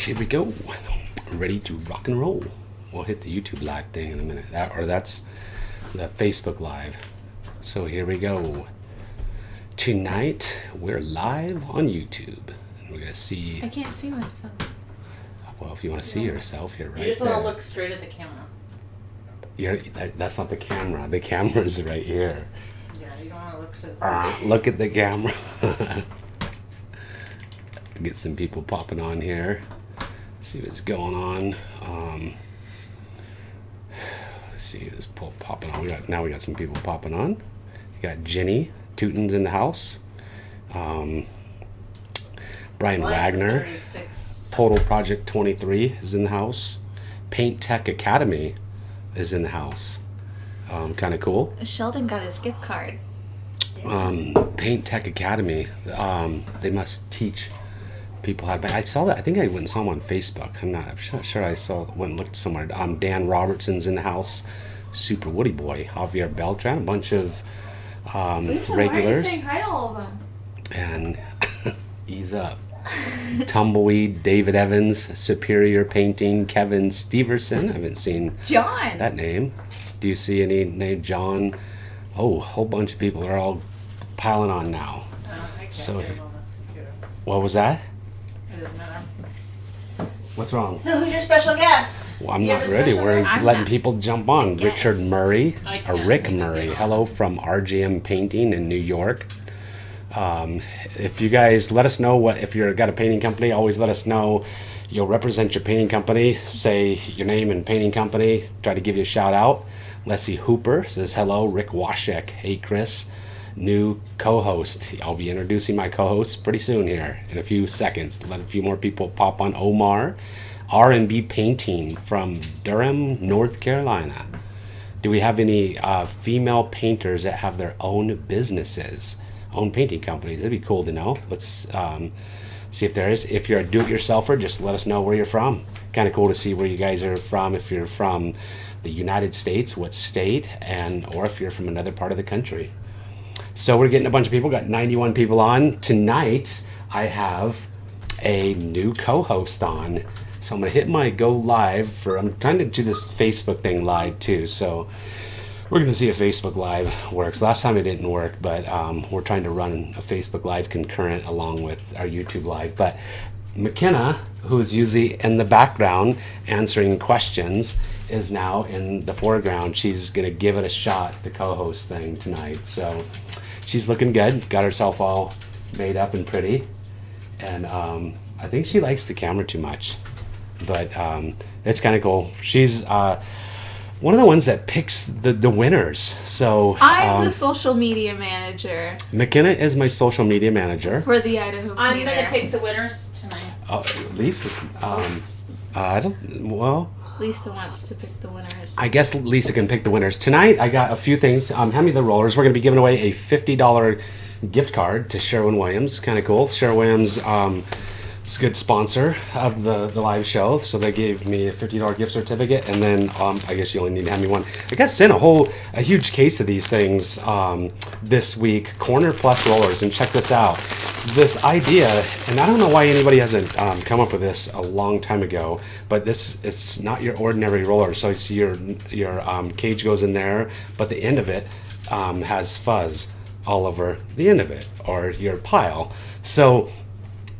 here we go. Ready to rock and roll. We'll hit the YouTube live thing in a minute. That's the Facebook live. So here we go. Tonight we're live on YouTube. We're gonna see. I can't see myself. Well, if you want to see yourself, you're right. You just want to look straight at the camera. That's not the camera. The camera's right here. Yeah, you don't want to look to the side. Look at the camera. Get some people popping on here. See what's going on. Let's see who's popping on. We got some people popping on. You got Jenny Tootin's in the house. Brian Wagner. 36. Total Project 23 is in the house. Paint Tech Academy is in the house. Kind of cool. Sheldon got his gift card. Paint Tech Academy. They must teach people how to. I saw that. I think I went and saw them on Facebook. I'm not sure. I went and looked somewhere. Dan Robertson's in the house. Super Woody Boy. Javier Beltran. A bunch of Lisa, regulars. why are you saying hi to all of them? And ease up. Tumbleweed, David Evans, Superior Painting, Kevin Steverson. I haven't seen John. that name. Do you see any name? John? Oh, a whole bunch of people are all piling on now. I can't So- get it on this computer. What was that? It doesn't matter. What's wrong? So who's your special guest? Well, I'm You not have a ready. special We're guest? letting people jump on. guess. Richard Murray, I or can't Rick think of Murray. it. Hello from RGM Painting in New York. If you guys let us know if you've got a painting company, always let us know. You'll represent your painting company. Say your name and painting company. Try to give you a shout out. Leslie Hooper says hello. Rick Washek. Hey Chris, new co-host. I'll be introducing my co-host pretty soon here in a few seconds. Let a few more people pop on. Omar, R&B Painting from Durham, North Carolina. Do we have any female painters that have their own businesses, own painting companies? That'd be cool to know. Let's see if there is. If you're a do-it-yourselfer, just let us know where you're from. Kind of cool to see where you guys are from. If you're from the United States, what state, or if you're from another part of the country. So we're getting a bunch of people. Got 91 people on tonight. I have a new co-host on. So I'm gonna hit my go live I'm trying to do this Facebook thing live too. So we're gonna see if Facebook Live works. Last time it didn't work, but we're trying to run a Facebook Live concurrent along with our YouTube Live. But McKenna, who's usually in the background answering questions, is now in the foreground. She's gonna give it a shot, the co-host thing tonight. So she's looking good. Got herself all made up and pretty. And I think she likes the camera too much. But it's kind of cool. She's one of the ones that picks the winners. So I'm the social media manager McKenna is my social media manager. for the Idaho I'm Painter. going to pick the winners tonight. Lisa's. I don't. Well, Lisa wants to pick the winners. I guess Lisa can pick the winners tonight. I got a few things. Hand me the rollers. We're going to be giving away a $50 gift card to Sherwin-Williams. Kind of cool. Sherwin-Williams. It's a good sponsor of the live show, so they gave me a $50 gift certificate, and then I guess you only need to have me one. I got sent a huge case of these things this week, Corner Plus rollers, and check this out. This idea, and I don't know why anybody hasn't come up with this a long time ago, but it's not your ordinary roller. So it's your cage goes in there, but the end of it has fuzz all over the end of it, or your pile. So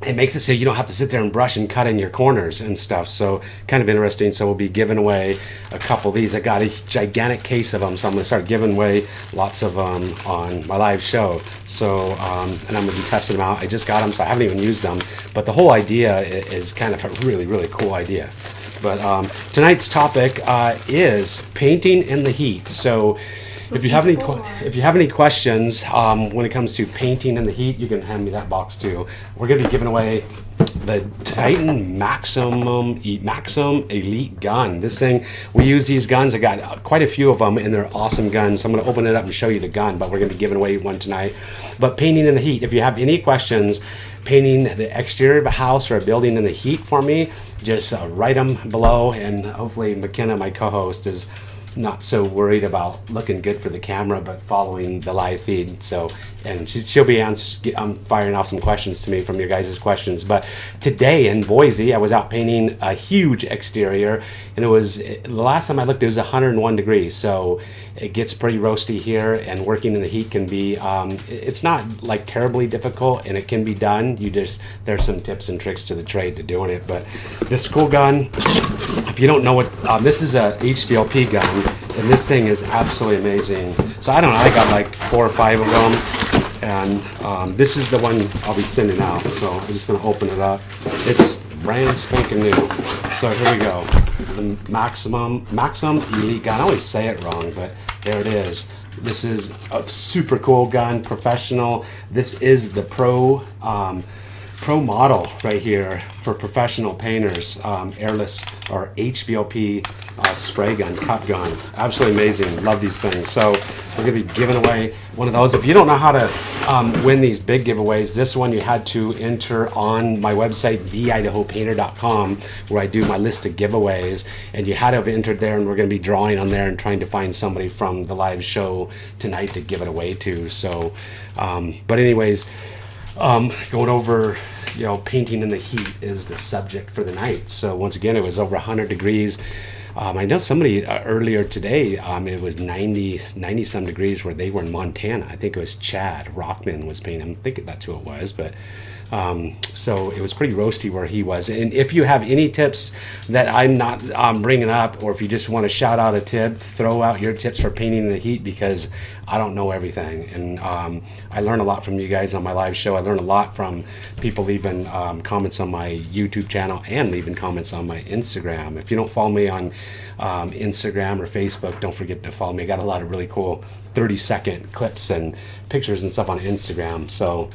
it makes it so you don't have to sit there and brush and cut in your corners and stuff. So kind of interesting. So we'll be giving away a couple of these. I got a gigantic case of them, so I'm going to start giving away lots of them on my live show. So and I'm going to be testing them out. I just got them, so I haven't even used them. But the whole idea is kind of a really, really cool idea. But tonight's topic is painting in the heat. So if you have any questions when it comes to painting in the heat, you can hand me that box too. We're going to be giving away the Titan Maxim Elite gun. This thing, we use these guns. I got quite a few of them, and they're awesome guns. So I'm going to open it up and show you the gun, but we're going to be giving away one tonight. But painting in the heat, if you have any questions, painting the exterior of a house or a building in the heat for me, just write them below, and hopefully McKenna, my co-host, is not so worried about looking good for the camera, but following the live feed. So, and she'll be firing off some questions to me from your guys' questions. But today in Boise, I was out painting a huge exterior, and it was, the last time I looked, it was 101 degrees. So it gets pretty roasty here, and working in the heat can be, it's not like terribly difficult, and it can be done. There's some tips and tricks to the trade to doing it. But this cool gun, if you don't know what, this is a HVLP gun, and this thing is absolutely amazing. So I don't know, I got like 4 or 5 of them, and this is the one I'll be sending out. So I'm just gonna open it up. It's brand spanking new. So here we go. The Maximum Elite gun. I always say it wrong, but there it is. This is a super cool gun, professional. This is the pro model right here for professional painters, airless or HVLP spray gun, cup gun. Absolutely amazing. Love these things. So we're gonna be giving away one of those. If you don't know how to win these big giveaways, this one you had to enter on my website, theidahopainter.com, where I do my list of giveaways, and you had to have entered there, and we're gonna be drawing on there and trying to find somebody from the live show tonight to give it away to. So, but anyways, going over, painting in the heat is the subject for the night. So once again, it was over 100 degrees. I know somebody earlier today, it was 90 some degrees where they were in Montana. I think it was Chad Rockman was painting. I think that's who it was, but so it was pretty roasty where he was. And if you have any tips that I'm not bringing up, or if you just want to shout out a tip, throw out your tips for painting in the heat, because I don't know everything. And I learn a lot from you guys on my live show. I learn a lot from people leaving comments on my YouTube channel and leaving comments on my Instagram. If you don't follow me on Instagram or Facebook, don't forget to follow me. I got a lot of really cool 30-second clips and pictures and stuff on Instagram. So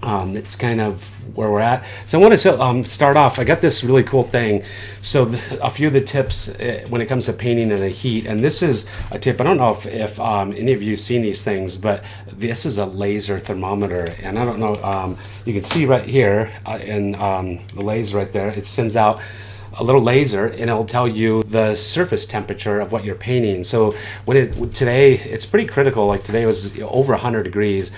it's kind of where we're at. So I want to start off. I got this really cool thing. So a few of the tips when it comes to painting in the heat, and this is a tip. I don't know if any of you seen these things, but this is a laser thermometer, and I don't know. You can see right here in the laser right there. It sends out a little laser, and it'll tell you the surface temperature of what you're painting. So today it's pretty critical. Like today was over 100 degrees,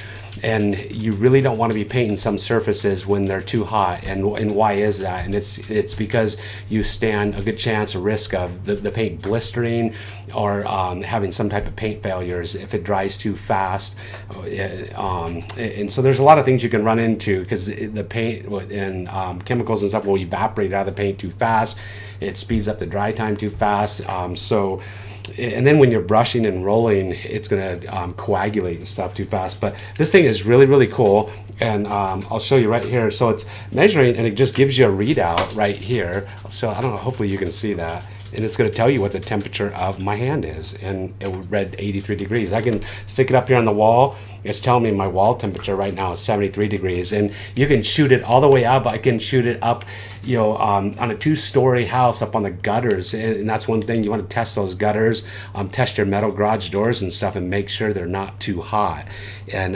and you really don't want to be painting some surfaces when they're too hot. And why is that? And it's because you stand a good chance or risk of the paint blistering, or having some type of paint failures if it dries too fast. And so there's a lot of things you can run into, because the paint and chemicals and stuff will evaporate out of the paint too fast. It speeds up the dry time too fast. And then when you're brushing and rolling, it's going to coagulate and stuff too fast. But this thing is really, really cool, and I'll show you right here. So it's measuring, and it just gives you a readout right here. So I don't know, hopefully you can see that. And it's going to tell you what the temperature of my hand is, and it read 83 degrees. I can stick it up here on the wall. It's telling me my wall temperature right now is 73 degrees, and you can shoot it all the way up. I can shoot it up, on a 2-story house up on the gutters, and that's one thing. You want to test those gutters, test your metal garage doors and stuff, and make sure they're not too hot. And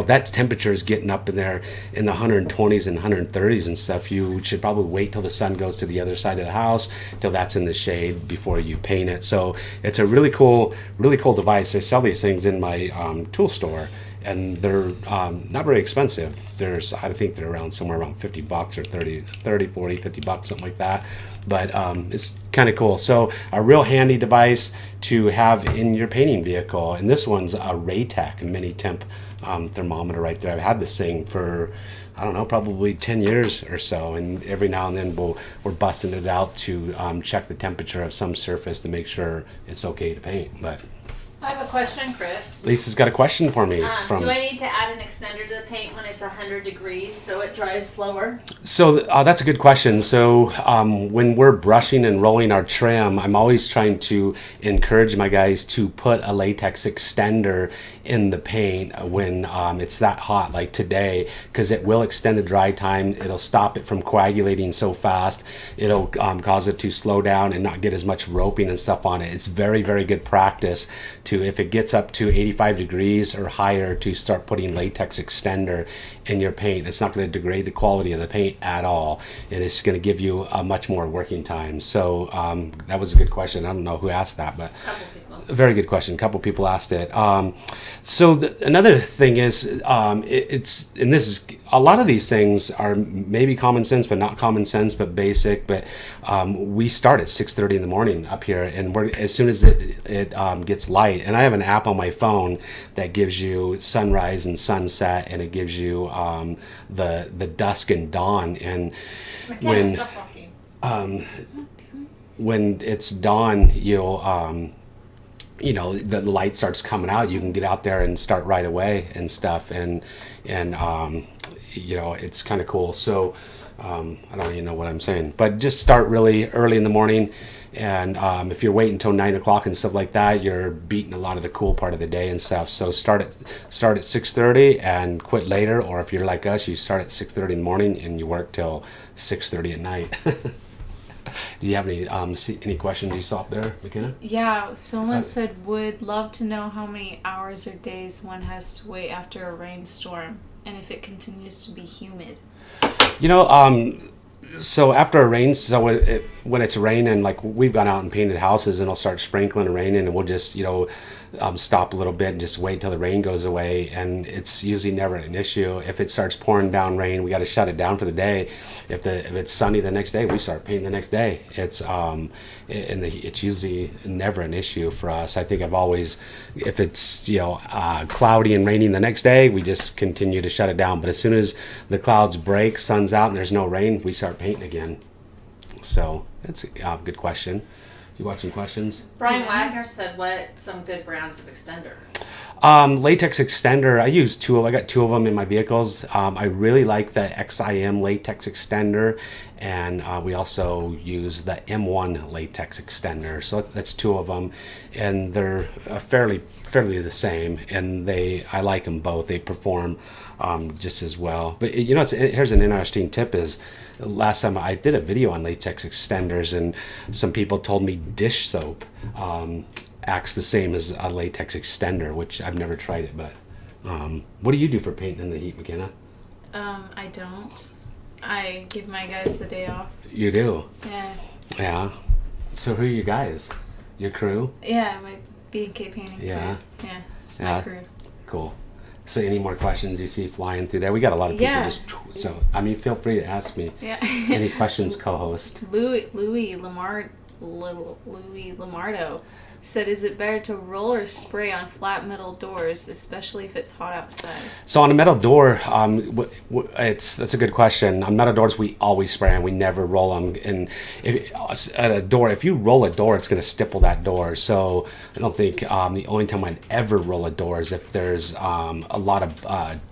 that temperature is getting up in there in the 120s and 130s and stuff. You should probably wait till the sun goes to the other side of the house, till that's in the shade, before you paint it. So it's a really cool device. I sell these things in my tool store, and they're not very expensive. I think they're around somewhere around $50 or 30, 40, $50, something like that. But it's kind of cool. So a real handy device to have in your painting vehicle. And this one's a Raytech mini temp thermometer right there. I've had this thing for, I don't know, probably 10 years or so, and every now and then we're busting it out to check the temperature of some surface to make sure it's okay to paint. But I have a question, Chris. Lisa's got a question for me. Do I need to add an extender to the paint when it's 100 degrees so it dries slower? So that's a good question. So when we're brushing and rolling our trim, I'm always trying to encourage my guys to put a latex extender in the paint when it's that hot, like today, because it will extend the dry time. It'll stop it from coagulating so fast. It'll cause it to slow down and not get as much roping and stuff on it. It's very, very good practice to, if it gets up to 85 degrees or higher, to start putting latex extender in your paint. It's not going to degrade the quality of the paint at all, and it's going to give you a much more working time. So that was a good question. I don't know who asked that, but a very good question. A couple people asked it. Another thing is, it's, and this is, a lot of these things are maybe common sense, but not common sense, but basic. But we start at 6:30 in the morning up here, and we're, as soon as it gets light, and I have an app on my phone that gives you sunrise and sunset, and it gives you the dusk and dawn. And when it's dawn, you'll the light starts coming out, you can get out there and start right away and stuff, and it's kind of cool. So I don't even know what I'm saying, but just start really early in the morning, and if you're waiting until 9 o'clock and stuff like that, you're beating a lot of the cool part of the day and stuff. So start at 6:30 and quit later, or if you're like us, you start at 6:30 in the morning and you work till 6:30 at night. Do you have any questions you saw up there, McKenna? Yeah, someone said, would love to know how many hours or days one has to wait after a rainstorm, and if it continues to be humid. So after a rain, when it's raining, like we've gone out and painted houses, and it'll start sprinkling and raining, and we'll just stop a little bit and just wait till the rain goes away, and it's usually never an issue. If it starts pouring down rain, we got to shut it down for the day. If it's sunny the next day, we start painting the next day. It's usually never an issue for us. I think I've always, if it's cloudy and raining the next day, we just continue to shut it down. But as soon as the clouds break, sun's out, and there's no rain, we start painting again. So that's a good question. You watching questions? Brian Wagner said, what some good brands of extender? Latex extender, I got two of them in my vehicles. I really like the XIM latex extender, and we also use the M1 latex extender. So that's two of them, and they're fairly the same, and I like them both. They perform just as well. But here's an interesting tip is, last time I did a video on latex extenders, and some people told me dish soap acts the same as a latex extender, which I've never tried it. But what do you do for painting in the heat, McKenna? I don't. I give my guys the day off. You do? Yeah. Yeah. So who are you guys? Your crew? Yeah, my B&K painting Yeah. crew. Yeah, it's my crew. Cool. So any more questions you see flying through there? We got a lot of people so feel free to ask me. Yeah. Any questions, co-host? Louis Lamardo said, is it better to roll or spray on flat metal doors, especially if it's hot outside? So on a metal door, that's a good question. On metal doors, we always spray them. We never roll them. And if you roll a door, it's going to stipple that door. So I don't think the only time I'd ever roll a door is if there's a lot of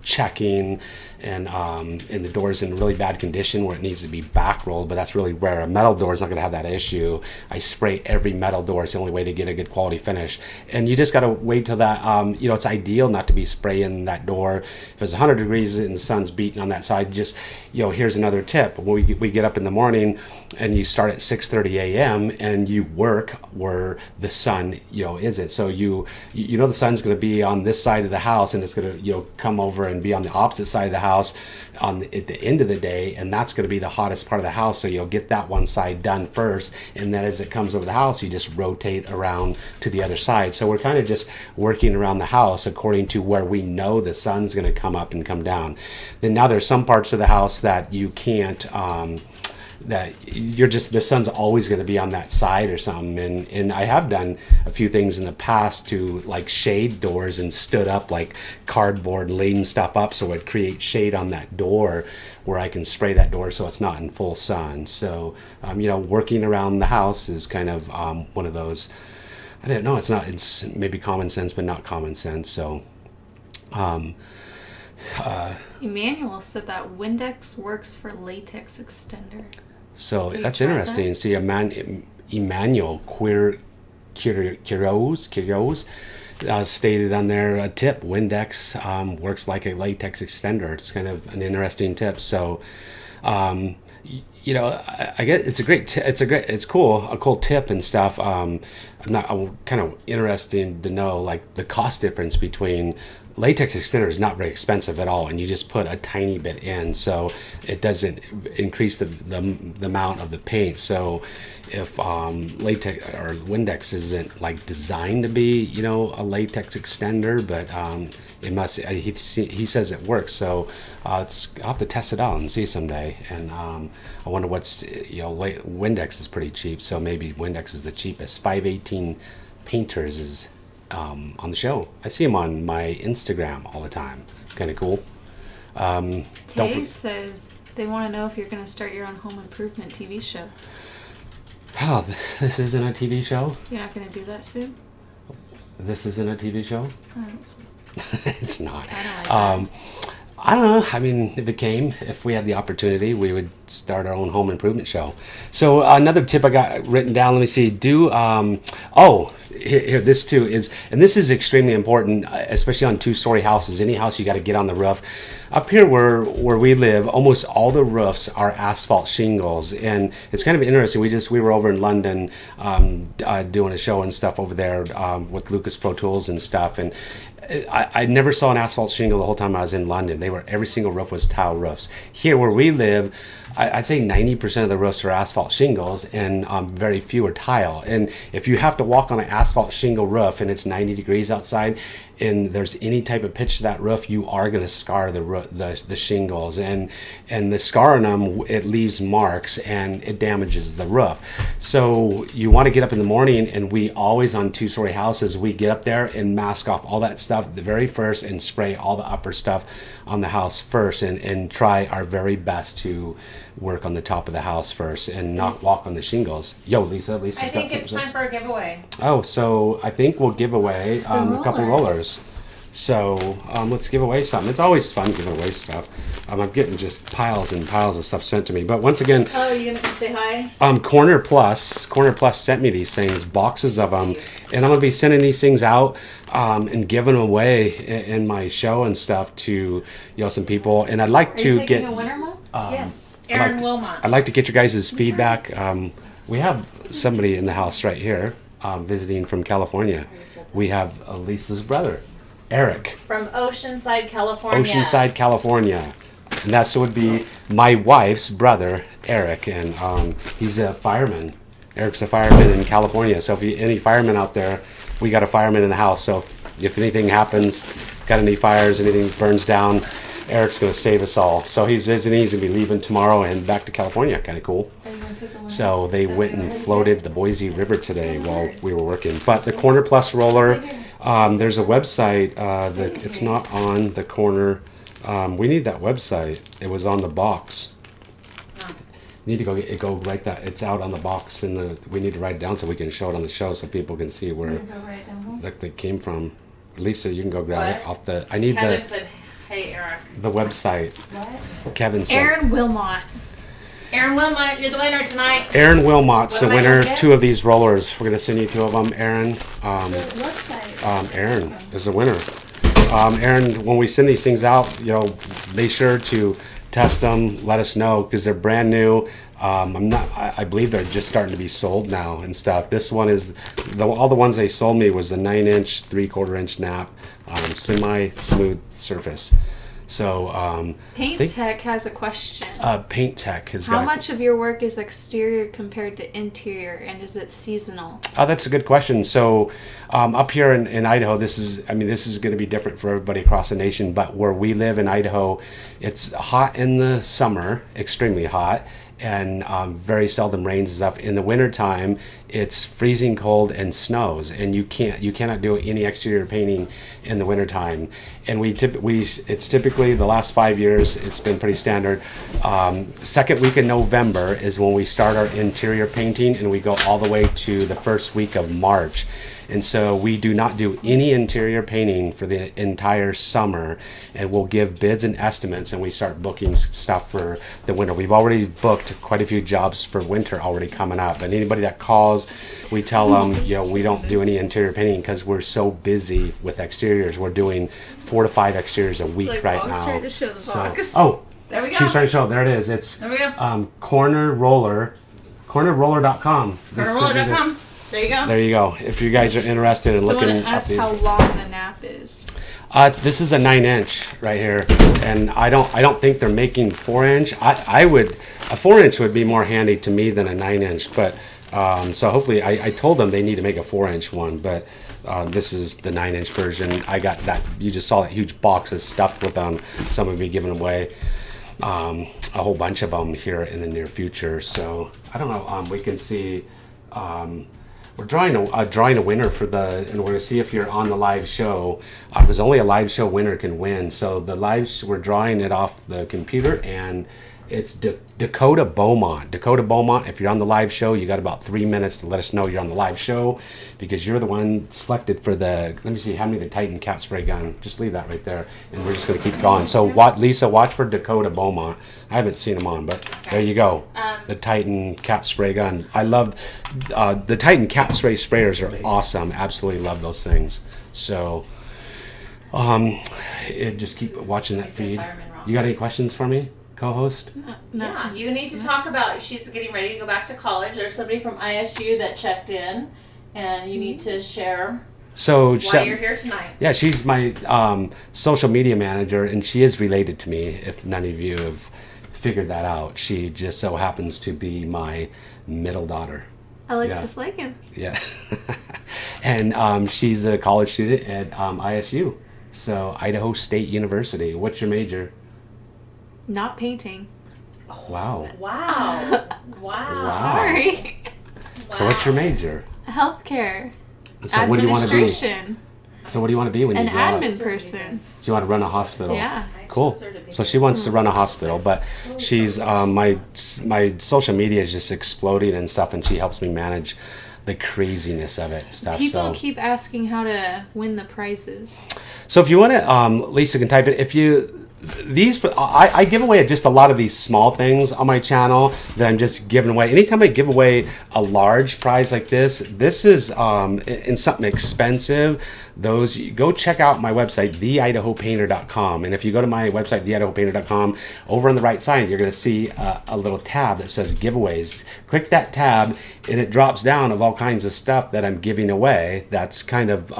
checking and the door's in really bad condition where it needs to be back rolled. But that's really rare. A metal door is not going to have that issue. I spray every metal door. It's the only way to get a good quality finish. And you just got to wait till that, it's ideal not to be spraying that door. If it's 100 degrees and the sun's beating on that side, just, here's another tip. When we get up in the morning and you start at 6:30 a.m. and you work where the sun, is it. So the sun's going to be on this side of the house, and it's going to, come over and be on the opposite side of the house at the end of the day, and that's going to be the hottest part of the house. So you'll get that one side done first, and then as it comes over the house, you just rotate around to the other side. So we're kind of just working around the house according to where we know the sun's going to come up and come down. Then now there's some parts of the house that you can't that the sun's always going to be on that side or something, and I have done a few things in the past to like shade doors and stood up like cardboard, leaning stuff up so it creates shade on that door where I can spray that door so it's not in full sun. So working around the house is kind of one of those, I don't know, it's maybe common sense but not common sense. So Emmanuel said that Windex works for latex extender. So that's interesting. See, Emmanuel Quiroz stated on their tip, Windex works like a latex extender. It's kind of an interesting tip. So, I get it's cool, a cool tip and stuff. I'm kind of interested to know like the cost difference between latex extender is not very expensive at all, and you just put a tiny bit in, so it doesn't increase the amount of the paint. So if latex or Windex isn't like designed to be a latex extender, but it must. He says it works, so I'll have to test it out and see someday. And I wonder what's Windex is pretty cheap, so maybe Windex is the cheapest. 518 Painters is on the show. I see him on my Instagram all the time. Kind of cool. Tay says they want to know if you're going to start your own home improvement TV show. Oh, this isn't a TV show? You're not going to do that soon? This isn't a TV show? It's not. I don't know. I mean, if we had the opportunity, we would start our own home improvement show. So another tip I got written down, let me see, here, this too is, and this is extremely important, especially on two-story houses. Any house, you got to get on the roof. Up here where we live, almost all the roofs are asphalt shingles, and it's kind of interesting. We were over in London doing a show and stuff over there with Lucas Pro Tools and stuff, and I never saw an asphalt shingle the whole time I was in London. Every single roof was tile roofs. Here where we live, I'd say 90% of the roofs are asphalt shingles, and very few are tile. And if you have to walk on an asphalt shingle roof and it's 90 degrees outside, and there's any type of pitch to that roof, you are going to scar the shingles, and the scar on them, it leaves marks and it damages the roof. So you want to get up in the morning, and we always on two-story houses, we get up there and mask off all that stuff the very first and spray all the upper stuff on the house first, and try our very best to work on the top of the house first and not walk on the shingles. Yo, Lisa's got something. I think it's time for a giveaway. Oh, so I think we'll give away a couple rollers. So let's give away something. It's always fun giving away stuff. I'm getting just piles and piles of stuff sent to me. But once again, oh, you gonna come say hi? Corner Plus sent me these things, boxes of them, and I'm gonna be sending these things out and giving them away in my show and stuff to some people. And I'd like to get a winner, Mom? Yes, Aaron Wilmot. I'd like to get your guys' feedback. We have somebody in the house right here visiting from California. We have Lisa's brother, Eric. From Oceanside, California. Oceanside, California. And that would be my wife's brother, Eric. And he's a fireman. Eric's a fireman in California. So if any firemen out there, we got a fireman in the house. So if anything happens, got any fires, anything burns down, Eric's going to save us all. So he's visiting. He's going to be leaving tomorrow and back to California. Kind of cool. So they went and floated the Boise River today while we were working. But the Corner Plus roller, there's a website. It's not on the corner. We need that website. It was on the box. Need to go write that. It's out on the box, and we need to write it down so we can show it on the show so people can see where they came from. Lisa, you can go grab it off the. I need Kevin said, "Hey, Eric." The website. What? Kevin said. Aaron Wilmot. Aaron Wilmot, you're the winner tonight. Aaron Wilmot's the winner. Get? 2 of these rollers. We're gonna send you 2 of them, Aaron. The website. Aaron is the winner. Aaron, when we send these things out, be sure to test them. Let us know because they're brand new. I believe they're just starting to be sold now and stuff. This one is all the ones they sold me was the 9-inch, 3/4-inch nap, semi-smooth surface. So Paint Tech has a question. Paint Tech has How much of your work is exterior compared to interior, and is it seasonal? Oh, that's a good question. So up here in Idaho, this is going to be different for everybody across the nation, but where we live in Idaho, it's hot in the summer, extremely hot, and very seldom rains and stuff. In the wintertime, it's freezing cold and snows, and you cannot do any exterior painting in the wintertime. And it's typically the last 5 years, it's been pretty standard. Second week in November is when we start our interior painting, and we go all the way to the first week of March. And so we do not do any interior painting for the entire summer, and we'll give bids and estimates, and we start booking stuff for the winter. We've already booked quite a few jobs for winter already coming up, and anybody that calls, we tell them, we don't do any interior painting because we're so busy with exteriors. We're doing 4 to 5 exteriors a week right now. To show the box. Oh, There we go. She's trying to show. There it is. It's There we go. cornerroller.com. Cornerroller.com. There you go. There you go. If you guys are interested in looking Someone at asked these. how long the nap is. This is a 9-inch right here, and I don't think they're making 4-inch. I would, a 4-inch would be more handy to me than a 9-inch, but so hopefully I told them they need to make a 4-inch one, but this is the 9-inch version. I got that. You just saw that huge box is stuffed with them. Some will be given away. A whole bunch of them here in the near future. So I don't know. We can see. We're drawing a winner for and we're gonna see if you're on the live show. Because only a live show winner can win. So the we're drawing it off the computer, and it's Dakota Beaumont. Dakota Beaumont. If you're on the live show, you got about 3 minutes to let us know you're on the live show, because you're the one selected for the. Let me see. Hand me the Titan cap spray gun. Just leave that right there, and we're just gonna keep going. So Lisa, watch for Dakota Beaumont. I haven't seen them on, but there you go. The Titan cap spray gun. I love the Titan cap spray sprayers are awesome. Absolutely love those things. So, just keep watching that feed. You got any questions for me, co-host? Yeah, you need to talk about. She's getting ready to go back to college. There's somebody from ISU that checked in, and you need to share So why you're here tonight. Yeah, she's my social media manager, and she is related to me. If none of you have figured that out, she just so happens to be my middle daughter. I look Yeah. just like him. Yeah, and she's a college student at ISU, so Idaho State University. What's your major? Not painting. Wow. Wow. Wow. Wow. Sorry. So what's your major? Healthcare. So what do you want to be? Administration. So what do you want to be when An you grow up? admin person. So you want to run a hospital? Yeah. Cool. So she wants to run a hospital, but she's my social media is just exploding and stuff, and she helps me manage the craziness of it and stuff. People keep asking how to win the prizes. So if you want to, Lisa can type it. I give away just a lot of these small things on my channel that I'm just giving away. Anytime I give away a large prize like this is in something expensive. Go check out my website, theidahopainter.com. And if you go to my website, theidahopainter.com, over on the right side, you're going to see a little tab that says giveaways. Click that tab, and it drops down of all kinds of stuff that I'm giving away. That's kind of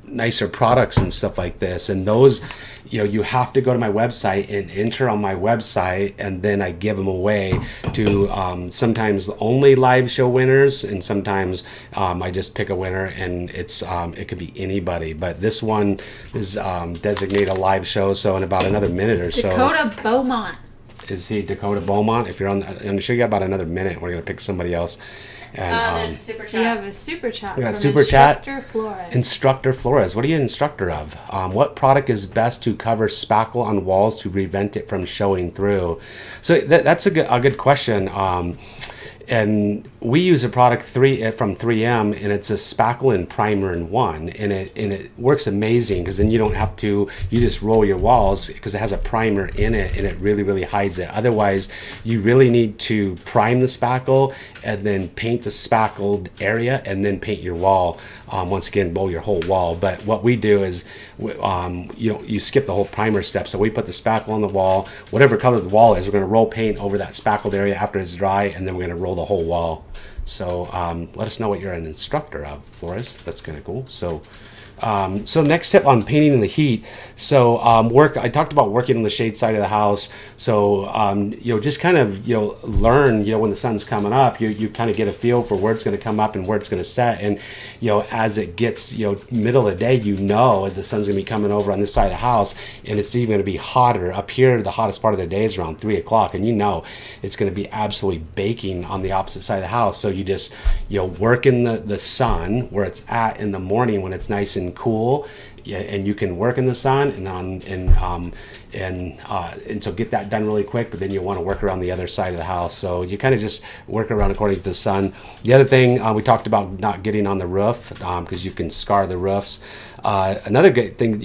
nicer products and stuff like this. And those, you have to go to my website and enter on my website, and then I give them away to sometimes only live show winners, and sometimes I just pick a winner, and it could be anybody. But this one is designated a live show, so in about another minute or so. Dakota Beaumont. Is he Dakota Beaumont? If you're I'm sure you got about another minute. We're gonna pick somebody else. And There's a super chat. We have a super chat we got a from super chat. Instructor Flores. Instructor Flores. What are you an instructor of? What product is best to cover spackle on walls to prevent it from showing through? So that's a good question. And we use a product from 3M, and it's a spackle and primer in one, and it works amazing, because then you don't have to, you just roll your walls, because it has a primer in it, and it really, really hides it. Otherwise, you really need to prime the spackle and then paint the spackled area, and then paint your wall. Once again, roll your whole wall. But what we do is you skip the whole primer step. So we put the spackle on the wall, whatever color the wall is, we're going to roll paint over that spackled area after it's dry, and then we're going to roll the whole wall. So let us know what you're an instructor of, Flores. That's kind of cool. So next tip on painting in the heat. So I talked about working on the shade side of the house. So just kind of learn when the sun's coming up, you kind of get a feel for where it's going to come up and where it's going to set. And as it gets middle of the day, the sun's going to be coming over on this side of the house, and it's even going to be hotter up here. The hottest part of the day is around 3 o'clock, and it's going to be absolutely baking on the opposite side of the house. So you just work in the sun where it's at in the morning when it's nice and cool, and you can work in the sun and so get that done really quick. But then you want to work around the other side of the house, so you kind of just work around according to the sun. The other thing we talked about, not getting on the roof, because you can scar the roofs. Another good thing,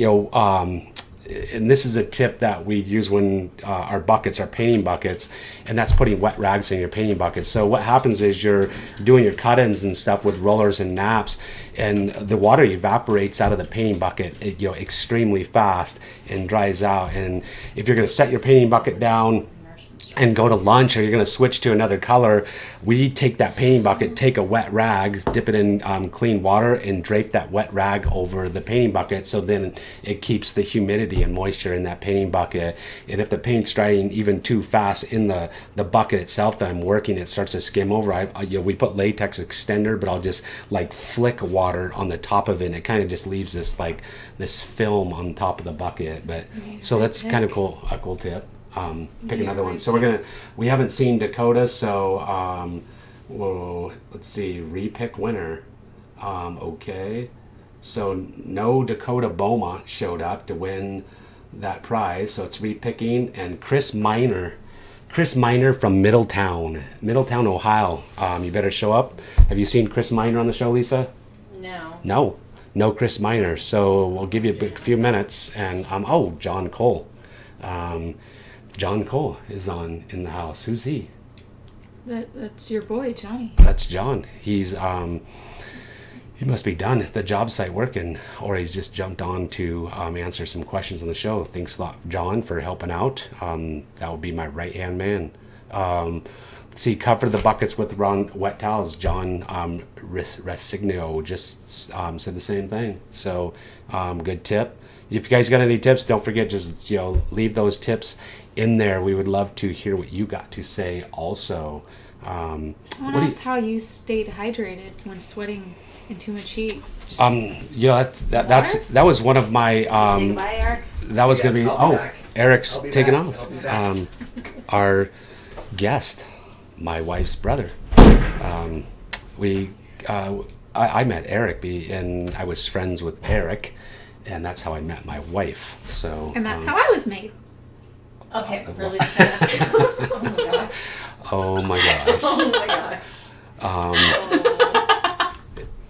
and this is a tip that we use when our painting buckets, and that's putting wet rags in your painting buckets. So what happens is you're doing your cut-ins and stuff with rollers and naps, and the water evaporates out of the painting bucket, extremely fast and dries out. And if you're going to set your painting bucket down and go to lunch, or you're going to switch to another color, we take that painting bucket, take a wet rag, dip it in clean water, and drape that wet rag over the painting bucket, so then it keeps the humidity and moisture in that painting bucket. And if the paint's drying even too fast in the bucket itself that I'm working, it starts to skim over. We put latex extender, but I'll just like flick water on the top of it, and it kind of just leaves this film on top of the bucket. But so that's kind of cool, a cool tip. Pick another one. So we haven't seen Dakota, so let's see, repick winner. Okay, so no Dakota Beaumont showed up to win that prize, so it's repicking. And Chris Miner from Middletown, Ohio. You better show up. Have you seen Chris Miner on the show, Lisa? No Chris Miner. So we'll give you a few minutes. And John Cole. John Cole is in the house. Who's he? That's your boy, Johnny. That's John. He's he must be done at the job site working, or he's just jumped on to answer some questions on the show. Thanks a lot, John, for helping out. That would be my right-hand man. Let's see, cover the buckets with wet towels. John Resigno just said the same thing. So good tip. If you guys got any tips, don't forget, just leave those tips in there. We would love to hear what you got to say also. Someone asked how you stayed hydrated when sweating in too much heat. That was one of my that was gonna be Eric's taking off. Our guest, my wife's brother. I met Eric and I was friends with Eric, and that's how I met my wife. So and that's how I was made. Okay, really? Oh my gosh. Oh my gosh.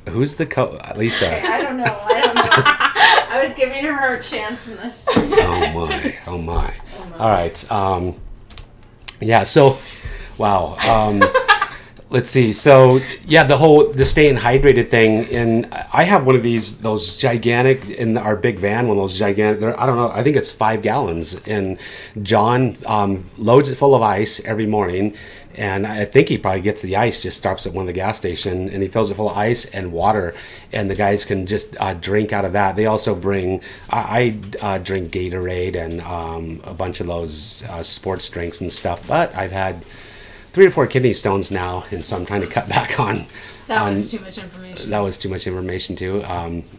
Who's the Lisa? Okay, I don't know. I was giving her a chance in this. Oh my. All right. Yeah. So, wow. Let's see. So yeah, the staying hydrated thing, and I have one of those gigantic in our big van. One of those gigantic. I don't know. I think it's 5 gallons, and John loads it full of ice every morning. And I think he probably gets the ice, just stops at one of the gas station, and he fills it full of ice and water, and the guys can just drink out of that. They also bring, I drink Gatorade and a bunch of those sports drinks and stuff, but I've had 3 or 4 kidney stones now, and so I'm trying to cut back on. That was too much information. That was too much information too.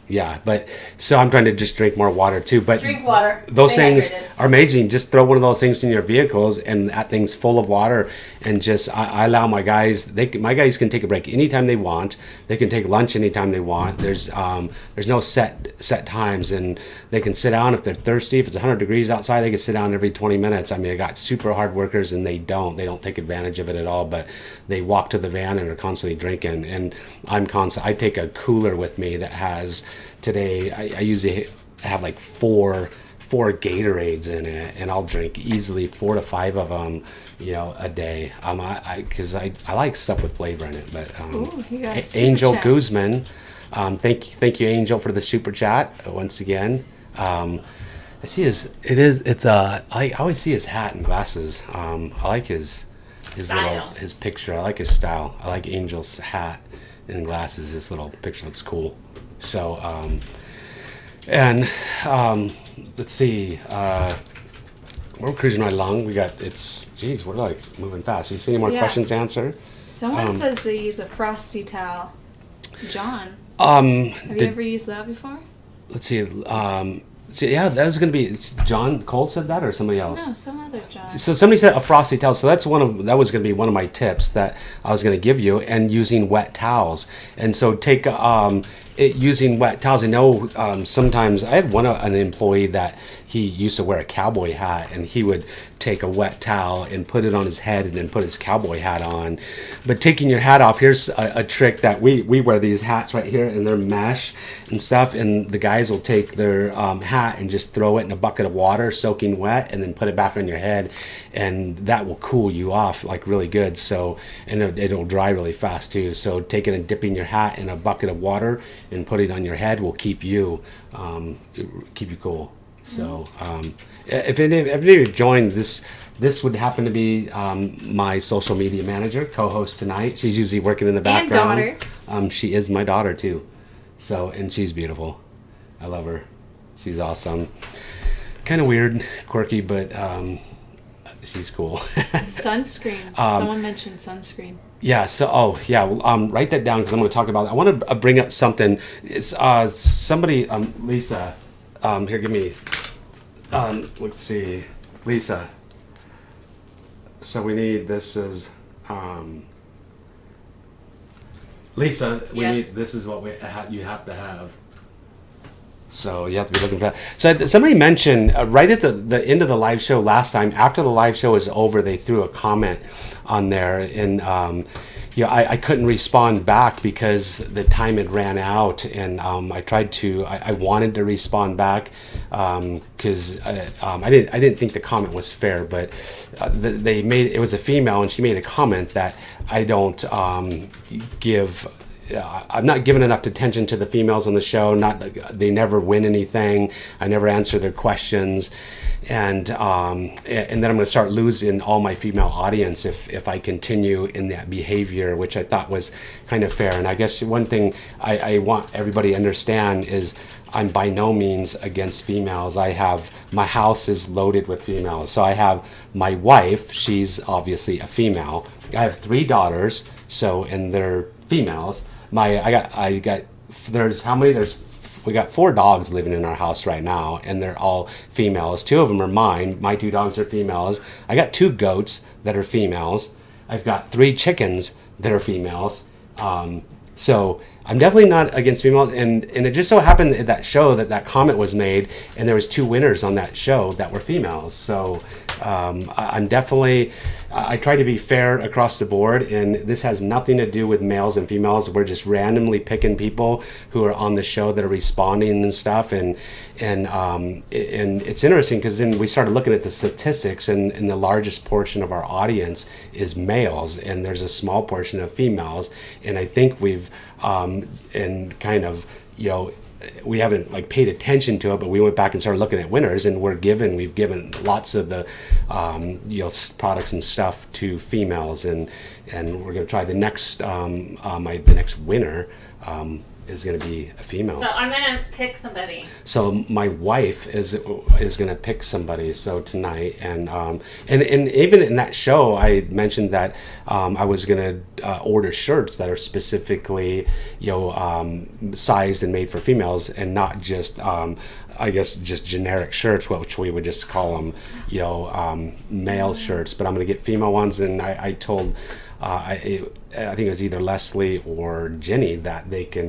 Yeah, but so I'm trying to just drink more water too. But drink water. Those things are amazing. Just throw one of those things in your vehicles, and that thing's full of water. And just I allow my guys. My guys can take a break anytime they want. They can take lunch anytime they want. There's no set times, and they can sit down if they're thirsty. If it's 100 degrees outside, they can sit down every 20 minutes. I mean, I got super hard workers, and they don't take advantage of it at all. But they walk to the van and are constantly drinking. And I take a cooler with me that has today. I usually have like four Gatorades in it, and I'll drink easily 4 to 5 of them, a day. Because I like stuff with flavor in it. But Angel Guzman, thank you, Angel, for the super chat once again. I see I always see his hat and glasses. I like his picture. I like his style. I like Angel's hat and glasses. His little picture looks cool. So let's see, we're cruising right along. We're like moving fast. You see any more questions answered? Someone says they use a frosty towel. John, have you ever used that before? Let's see. So yeah, that was going to be. John Cole said that, or somebody else? No, some other John. So somebody said a frosty towel. So that was going to be one of my tips that I was going to give you, and using wet towels. And so take using wet towels. I know sometimes I had an employee that he used to wear a cowboy hat, and he would take a wet towel and put it on his head and then put his cowboy hat on. But taking your hat off, here's a trick that we wear these hats right here, and they're mesh and stuff, and the guys will take their hat and just throw it in a bucket of water soaking wet and then put it back on your head, and that will cool you off like really good. So, and it'll dry really fast too. So taking and dipping your hat in a bucket of water and putting it on your head will keep you cool. So if any of you joined this would happen to be my social media manager, co-host tonight. She's usually working in the background. And daughter. She is my daughter too. So, and she's beautiful. I love her. She's awesome. Kind of weird, quirky, but she's cool. Sunscreen. Someone mentioned sunscreen. Yeah. So, write that down because I'm going to talk about it. I want to bring up something. It's somebody, Lisa. Here, give me. Let's see, Lisa. So we need this is Lisa. This is what you have to have. So you have to be looking for that. So somebody mentioned right at the end of the live show last time, after the live show was over, they threw a comment on there, and I couldn't respond back because the time had ran out, and I wanted to respond back because I didn't think the comment was fair, but it was a female, and she made a comment that I don't give. I'm not giving enough attention to the females on the show. They never win anything. I never answer their questions, and then I'm going to start losing all my female audience if I continue in that behavior, which I thought was kind of fair. And I guess one thing I want everybody to understand is I'm by no means against females. My house is loaded with females. So I have my wife. She's obviously a female. I have 3 daughters. And they're females. We got 4 dogs living in our house right now, and they're all females. 2 of them are mine. My 2 dogs are females. I got 2 goats that are females. I've got 3 chickens that are females. So I'm definitely not against females, and it just so happened at that show that comment was made, and there was 2 winners on that show that were females. So I'm definitely, I try to be fair across the board, and this has nothing to do with males and females. We're just randomly picking people who are on the show that are responding and stuff, and it's interesting because then we started looking at the statistics, and the largest portion of our audience is males, and there's a small portion of females, and I think we've we haven't paid attention to it, but we went back and started looking at winners, and we've given lots of the products and stuff to females, and we're going to try the next the next winner is going to be a female. So I'm going to pick somebody. So my wife is going to pick somebody. So tonight, and even in that show, I mentioned that I was going to order shirts that are specifically sized and made for females, and not just I guess just generic shirts, which we would just call them male shirts. But I'm going to get female ones, and I told. I think it was either Leslie or Jenny that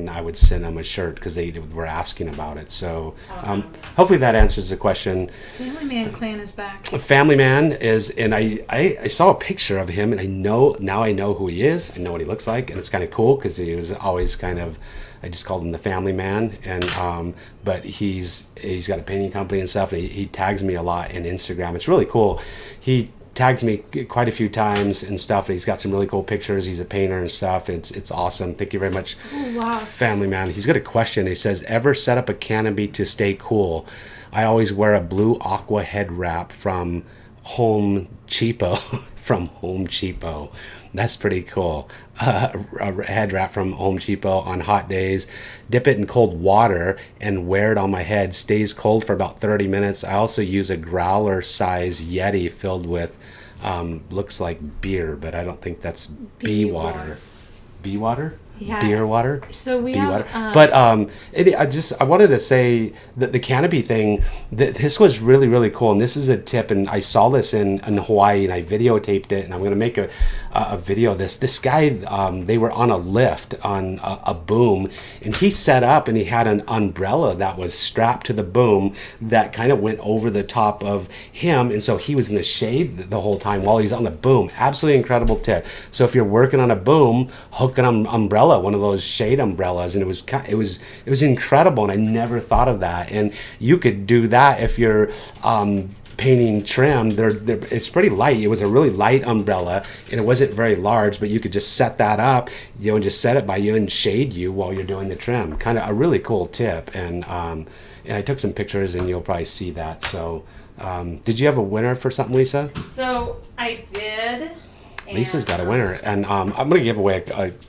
I would send them a shirt because they were asking about it. So hopefully that answers the question. Family Man Clan is back. Family Man is, and I saw a picture of him, and I know who he is. I know what he looks like, and it's kind of cool because he was always kind of, I just called him the Family Man, and but he's got a painting company and stuff, and he tags me a lot in Instagram. It's really cool. He tagged me quite a few times and stuff, and he's got some really cool pictures. He's a painter and stuff. It's awesome. Thank you very much. Oh, wow. Family Man. He's got a question. He says, ever set up a canopy to stay cool? I always wear a blue aqua head wrap from Home Cheapo. From Home Cheapo. That's pretty cool. A head wrap from Home Cheapo on hot days. Dip it in cold water and wear it on my head. Stays cold for about 30 minutes. I also use a growler size Yeti filled with looks like beer, but I don't think that's bee water. Bee water? Yeah. beer water. So we Bee have, water. But I wanted to say that the canopy thing, this was really, really cool. And this is a tip, and I saw this in Hawaii, and I videotaped it, and I'm going to make a video of this. This guy, they were on a lift on a boom, and he set up, and he had an umbrella that was strapped to the boom that kind of went over the top of him, and so he was in the shade the whole time while he's on the boom. Absolutely incredible tip. So if you're working on a boom, hook an umbrella, one of those shade umbrellas, and it was incredible, and I never thought of that. And you could do that if you're painting trim. It's pretty light. It was a really light umbrella, and it wasn't very large, but you could just set that up, and just set it by you and shade you while you're doing the trim. Kind of a really cool tip. And I took some pictures, and you'll probably see that. So did you have a winner for something, Lisa? So I did. Lisa's got a winner, and I'm gonna give away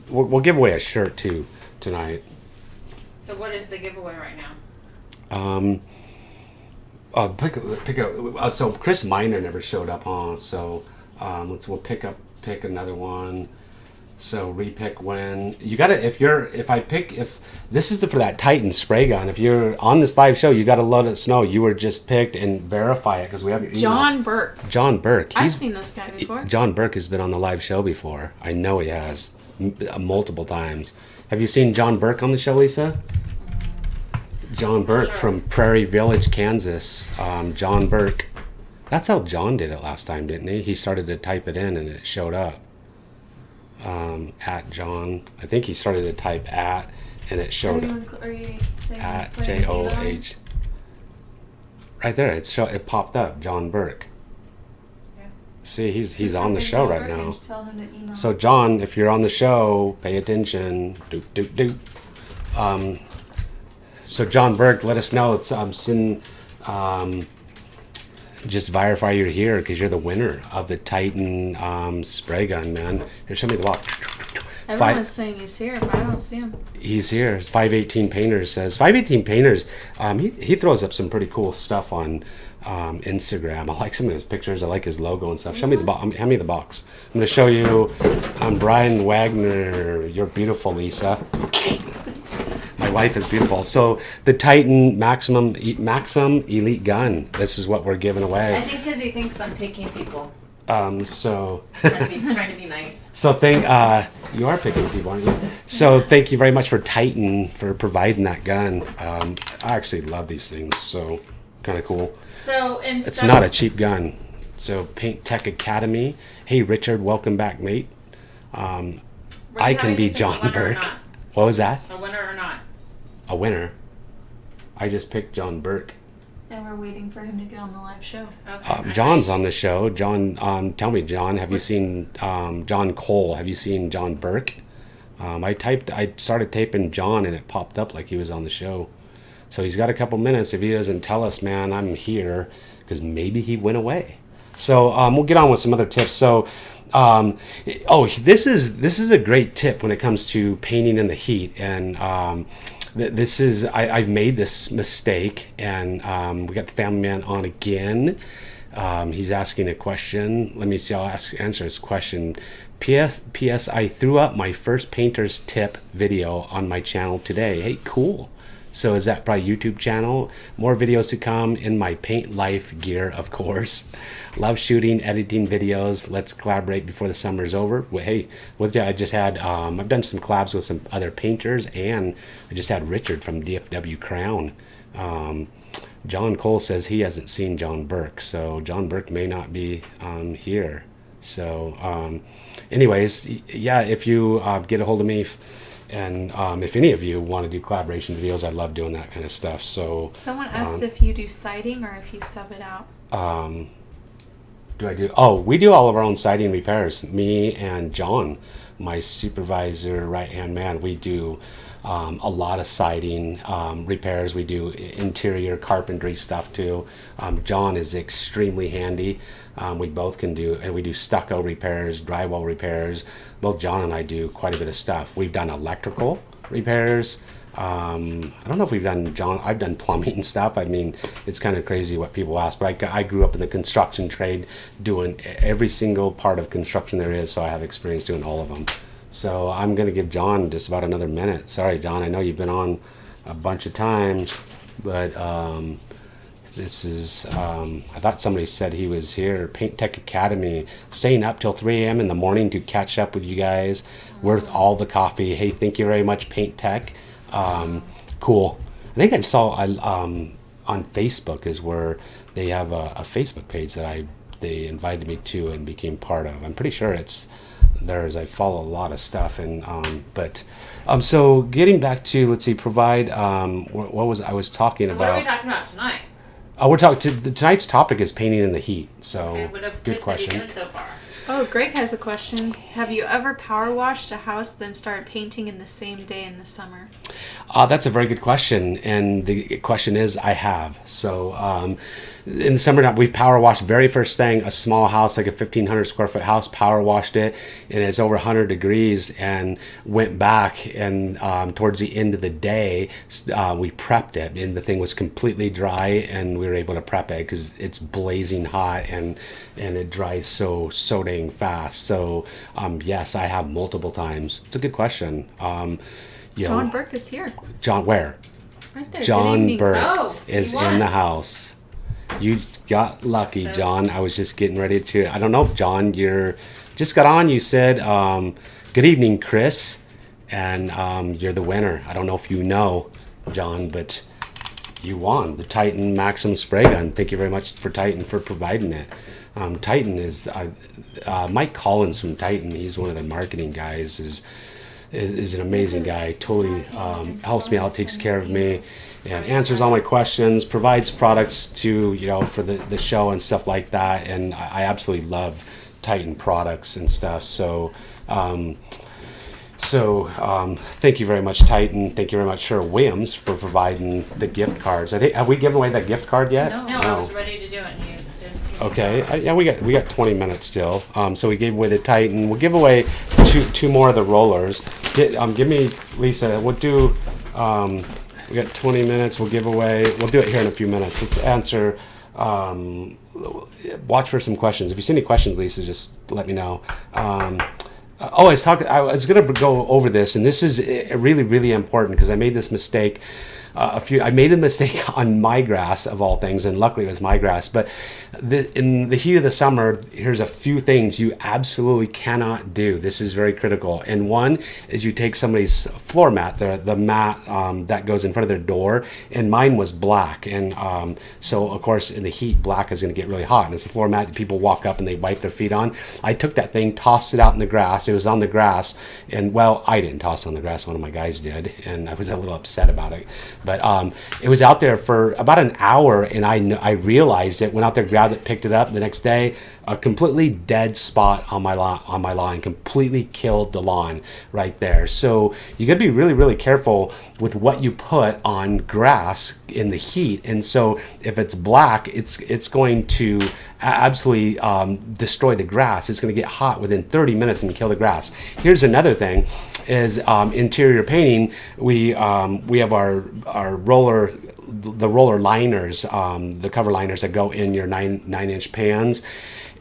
we'll give away a shirt too tonight. So what is the giveaway right now? Pick a. So Chris Miner never showed up, huh? So we'll pick another one. So repick when you gotta. If this is for that Titan spray gun. If you're on this live show, you gotta let us know you were just picked and verify it because we have your email. John Burke. I've seen this guy before. John Burke has been on the live show before. I know he has multiple times. Have you seen John Burke on the show, Lisa? John Burke from Prairie Village, Kansas. John Burke. That's how John did it last time, didn't he? He started to type it in and it showed up. At John. I think he started to type at and it showed up. Are you saying At playing JOH. Right there, it popped up, John Burke. Yeah. See, he's on the show right now. Tell him to email. So John, if you're on the show, pay attention. So John Burke, let us know. It's just verify you're here because you're the winner of the Titan spray gun, man. Here, show me the box. Everyone's saying he's here, but I don't see him. He's here. 518 Painters says 518 Painters. He throws up some pretty cool stuff on Instagram. I like some of his pictures. I like his logo and stuff. Show me the box. Hand me the box. I'm going to show you. Brian Wagner. You're beautiful, Lisa. My wife is beautiful. So the Titan Maxim Elite Gun. This is what we're giving I away. think because he thinks I'm picking people. So trying to be nice. So you are picking people, aren't you? So thank you very much for Titan for providing that gun. I actually love these things. So kind of cool. So It's not a cheap gun. So Paint Tech Academy. Hey Richard, welcome back, mate. I can be John Burke. What was that? A winner or not? A winner. I just picked John Burke. And we're waiting for him to get on the live show. Okay. John's on the show. John, tell me, John, have you seen John Cole? Have you seen John Burke? I started taping John and it popped up like he was on the show. So he's got a couple minutes. If he doesn't tell us, man, I'm here because maybe he went away. So we'll get on with some other tips. So, this is a great tip when it comes to painting in the heat. And I've made this mistake, and we got the family man on again. He's asking a question. Let me see. I'll answer his question. P.S. I threw up my first painter's tip video on my channel today. Hey, cool. So is that probably YouTube channel? More videos to come in my paint life gear, of course. Love shooting, editing videos. Let's collaborate before the summer's over. Well, hey, with you, I just had, I've done some collabs with some other painters, and I just had Richard from DFW Crown. John Cole says he hasn't seen John Burke, so John Burke may not be here. So anyways, yeah, if you get a hold of me, and if any of you want to do collaboration videos, I love doing that kind of stuff. So someone asked if you do siding or if you sub it out. We do all of our own siding repairs. Me and John, my supervisor, right-hand man, we do a lot of siding repairs. We do interior carpentry stuff too. John is extremely handy. We both can do, and we do stucco repairs, drywall repairs. Both John and I do quite a bit of stuff. We've done electrical repairs. I don't know if we've done, I've done plumbing stuff. I mean, it's kind of crazy what people ask, but I grew up in the construction trade doing every single part of construction there is, so I have experience doing all of them. So I'm going to give John just about another minute. Sorry, John, I know you've been on a bunch of times, but this is, I thought somebody said he was here, Paint Tech Academy, staying up till 3 a.m. in the morning to catch up with you guys, worth all the coffee. Hey, thank you very much, Paint Tech. Cool. I think I saw on Facebook is where they have a Facebook page that they invited me to and became part of. I'm pretty sure it's theirs. I follow a lot of stuff, and so getting back to, let's see, provide. What was I was talking about? What are we talking about tonight? We're talking. Tonight's topic is painting in the heat. So Okay, what good tips question. have you given so far? Oh, Greg has a question. Have you ever power washed a house, then started painting in the same day in the summer? That's a very good question, and the question is, I have. So in the summertime, we've power washed. Very first thing, a small house, like a 1,500 square foot house, power washed it, and it's over 100 degrees, and went back, and towards the end of the day, we prepped it, and the thing was completely dry, and we were able to prep it because it's blazing hot, and it dries so dang fast. So yes, I have multiple times. It's a good question. John Burke is here. John, where? Right there. Good John evening. Burke Oh, is he won. in the house. You got lucky, John. I was just getting ready to. I don't know if John, you're just got on. You said, "Good evening, Chris," and you're the winner. I don't know if you know, John, but you won the Titan Maxim spray gun. Thank you very much for Titan for providing it. Titan is Mike Collins from Titan. He's one of the marketing guys. Is an amazing guy. Totally helps me out, takes care of me, and answers all my questions. Provides products to for the show and stuff like that. And I absolutely love Titan products and stuff. So thank you very much, Titan. Thank you very much, Sherwin Williams, for providing the gift cards. I think have we given away that gift card yet? No, I was ready to do it. And you just didn't. Okay. Yeah, we got 20 minutes still. So we gave away the Titan. We'll give away two more of the rollers. Give me, Lisa. We'll do. We got 20 minutes. We'll give away. We'll do it here in a few minutes. Let's answer. Watch for some questions. If you see any questions, Lisa, just let me know. I was going to go over this, and this is really, really important because I made this mistake. I made a mistake on my grass of all things, and luckily it was my grass. But in the heat of the summer, here's a few things you absolutely cannot do. This is very critical. And one is you take somebody's floor mat, the mat that goes in front of their door, and mine was black. And so, of course, in the heat, black is going to get really hot. And it's a floor mat that people walk up and they wipe their feet on. I took that thing, tossed it out in the grass. It was on the grass. And, well, I didn't toss it on the grass. One of my guys did. And I was a little upset about it. But it was out there for about an hour, and I realized it, went out there, grabbed it, picked it up. The next day, a completely dead spot on my lawn, completely killed the lawn right there. So you got to be really, really careful with what you put on grass in the heat. And so if it's black, it's going to absolutely destroy the grass. It's going to get hot within 30 minutes and kill the grass. Here's another thing is interior painting. We have our roller, the roller liners, the cover liners that go in your 9-inch pans.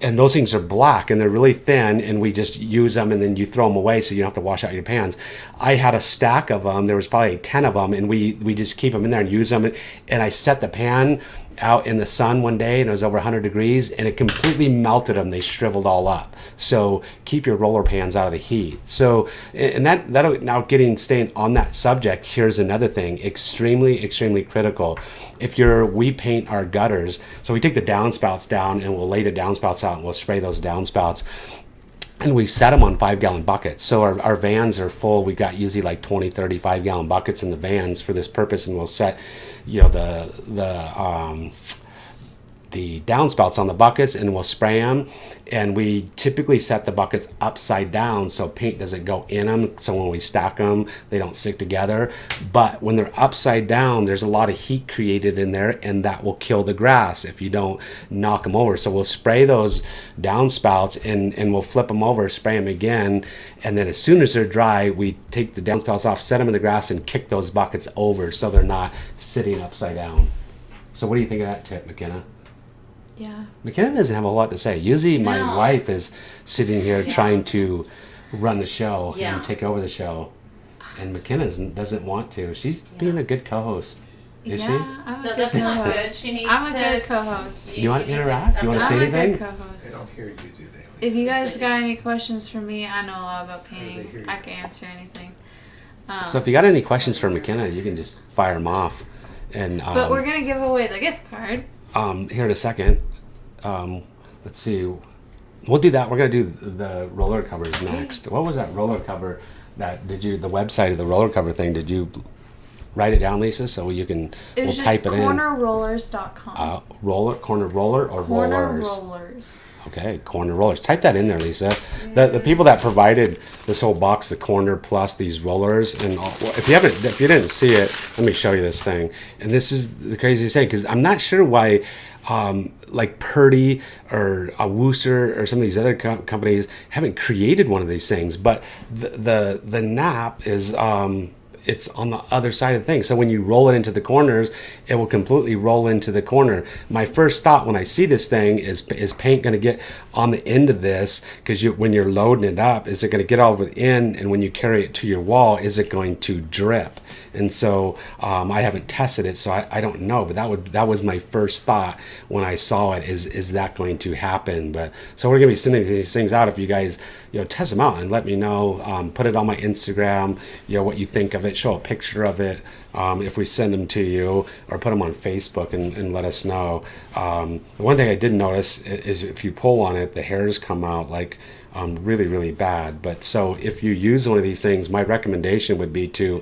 And those things are black and they're really thin, and we just use them and then you throw them away so you don't have to wash out your pans. I had a stack of them. There was probably 10 of them, and we just keep them in there and use them. And I set the pan out in the sun one day, and it was over 100 degrees, and it completely melted them. They shriveled all up. So keep your roller pans out of the heat. So, and that now staying on that subject, here's another thing, extremely, extremely critical. We paint our gutters, so we take the downspouts down and we'll lay the downspouts out and we'll spray those downspouts. And we set them on 5-gallon buckets. So our vans are full. We've got usually like 20, 30 5-gallon buckets in the vans for this purpose. And we'll set, the downspouts on the buckets, and we'll spray them. And we typically set the buckets upside down so paint doesn't go in them. So when we stack them, they don't stick together. But when they're upside down, there's a lot of heat created in there, and that will kill the grass if you don't knock them over. So we'll spray those downspouts and we'll flip them over, spray them again. And then as soon as they're dry, we take the downspouts off, set them in the grass, and kick those buckets over so they're not sitting upside down. So what do you think of that tip, McKenna? Yeah. McKenna doesn't have a lot to say. Usually my No. wife is sitting here trying to run the show Yeah. and take over the show. And McKenna doesn't want to. She's being a good co-host. Is yeah, she? I'm a No, good that's not good. co-host. She needs I'm a to- good co-host. You want to interact? You want to I'm say a anything? good They co-host. don't hear you, do they? If you Yes, guys I got do. any questions for me, I know a lot about they painting. hear you. I can answer anything. So if you got any questions for McKenna, you can just fire them off. And But we're gonna give away the gift card. here in a second. Let's see. We'll do that. We're gonna do the roller covers next. What was that roller cover? The website of the roller cover thing? Did you write it down, Lisa, so you can? It was we'll just type it in. cornerrollers.com. Corner roller or Corner rollers? rollers. Okay, corner rollers. Type that in there, Lisa. The people that provided this whole box, the corner plus these rollers, and all, well, if you didn't see it, let me show you this thing. And this is the craziest thing because I'm not sure why, like Purdy or Wooster or some of these other companies haven't created one of these things. But the nap is. It's on the other side of the thing. So when you roll it into the corners, it will completely roll into the corner. My first thought when I see this thing is paint going to get on the end of this? Because when you're loading it up, is it going to get all over the end? And when you carry it to your wall, is it going to drip? And so I haven't tested it, so I don't know. But that was my first thought when I saw it. Is that going to happen? But so we're going to be sending these things out. If you guys test them out and let me know, put it on my Instagram. What you think of it. Show a picture of it. If we send them to you, or put them on Facebook and let us know. One thing I did notice is if you pull on it, the hairs come out like really, really bad. But so if you use one of these things, my recommendation would be to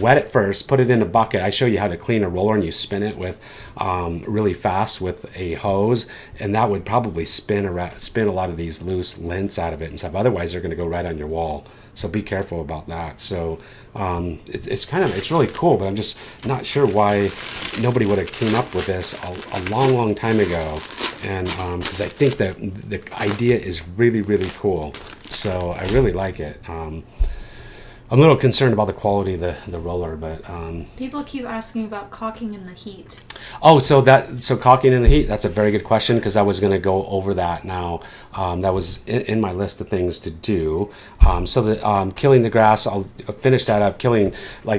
wet it first, put it in a bucket. I show you how to clean a roller, and you spin it with really fast with a hose, and that would probably spin a lot of these loose lints out of it and stuff. Otherwise, they're going to go right on your wall. So be careful about that. So it's really cool, but I'm just not sure why nobody would have came up with this a long, long time ago. And because I think that the idea is really, really cool. So I really like it. I'm a little concerned about the quality of the roller, but People keep asking about caulking in the heat. so caulking in the heat, that's a very good question, because I was going to go over that now. That was in my list of things to do. Killing the grass, I'll finish that up.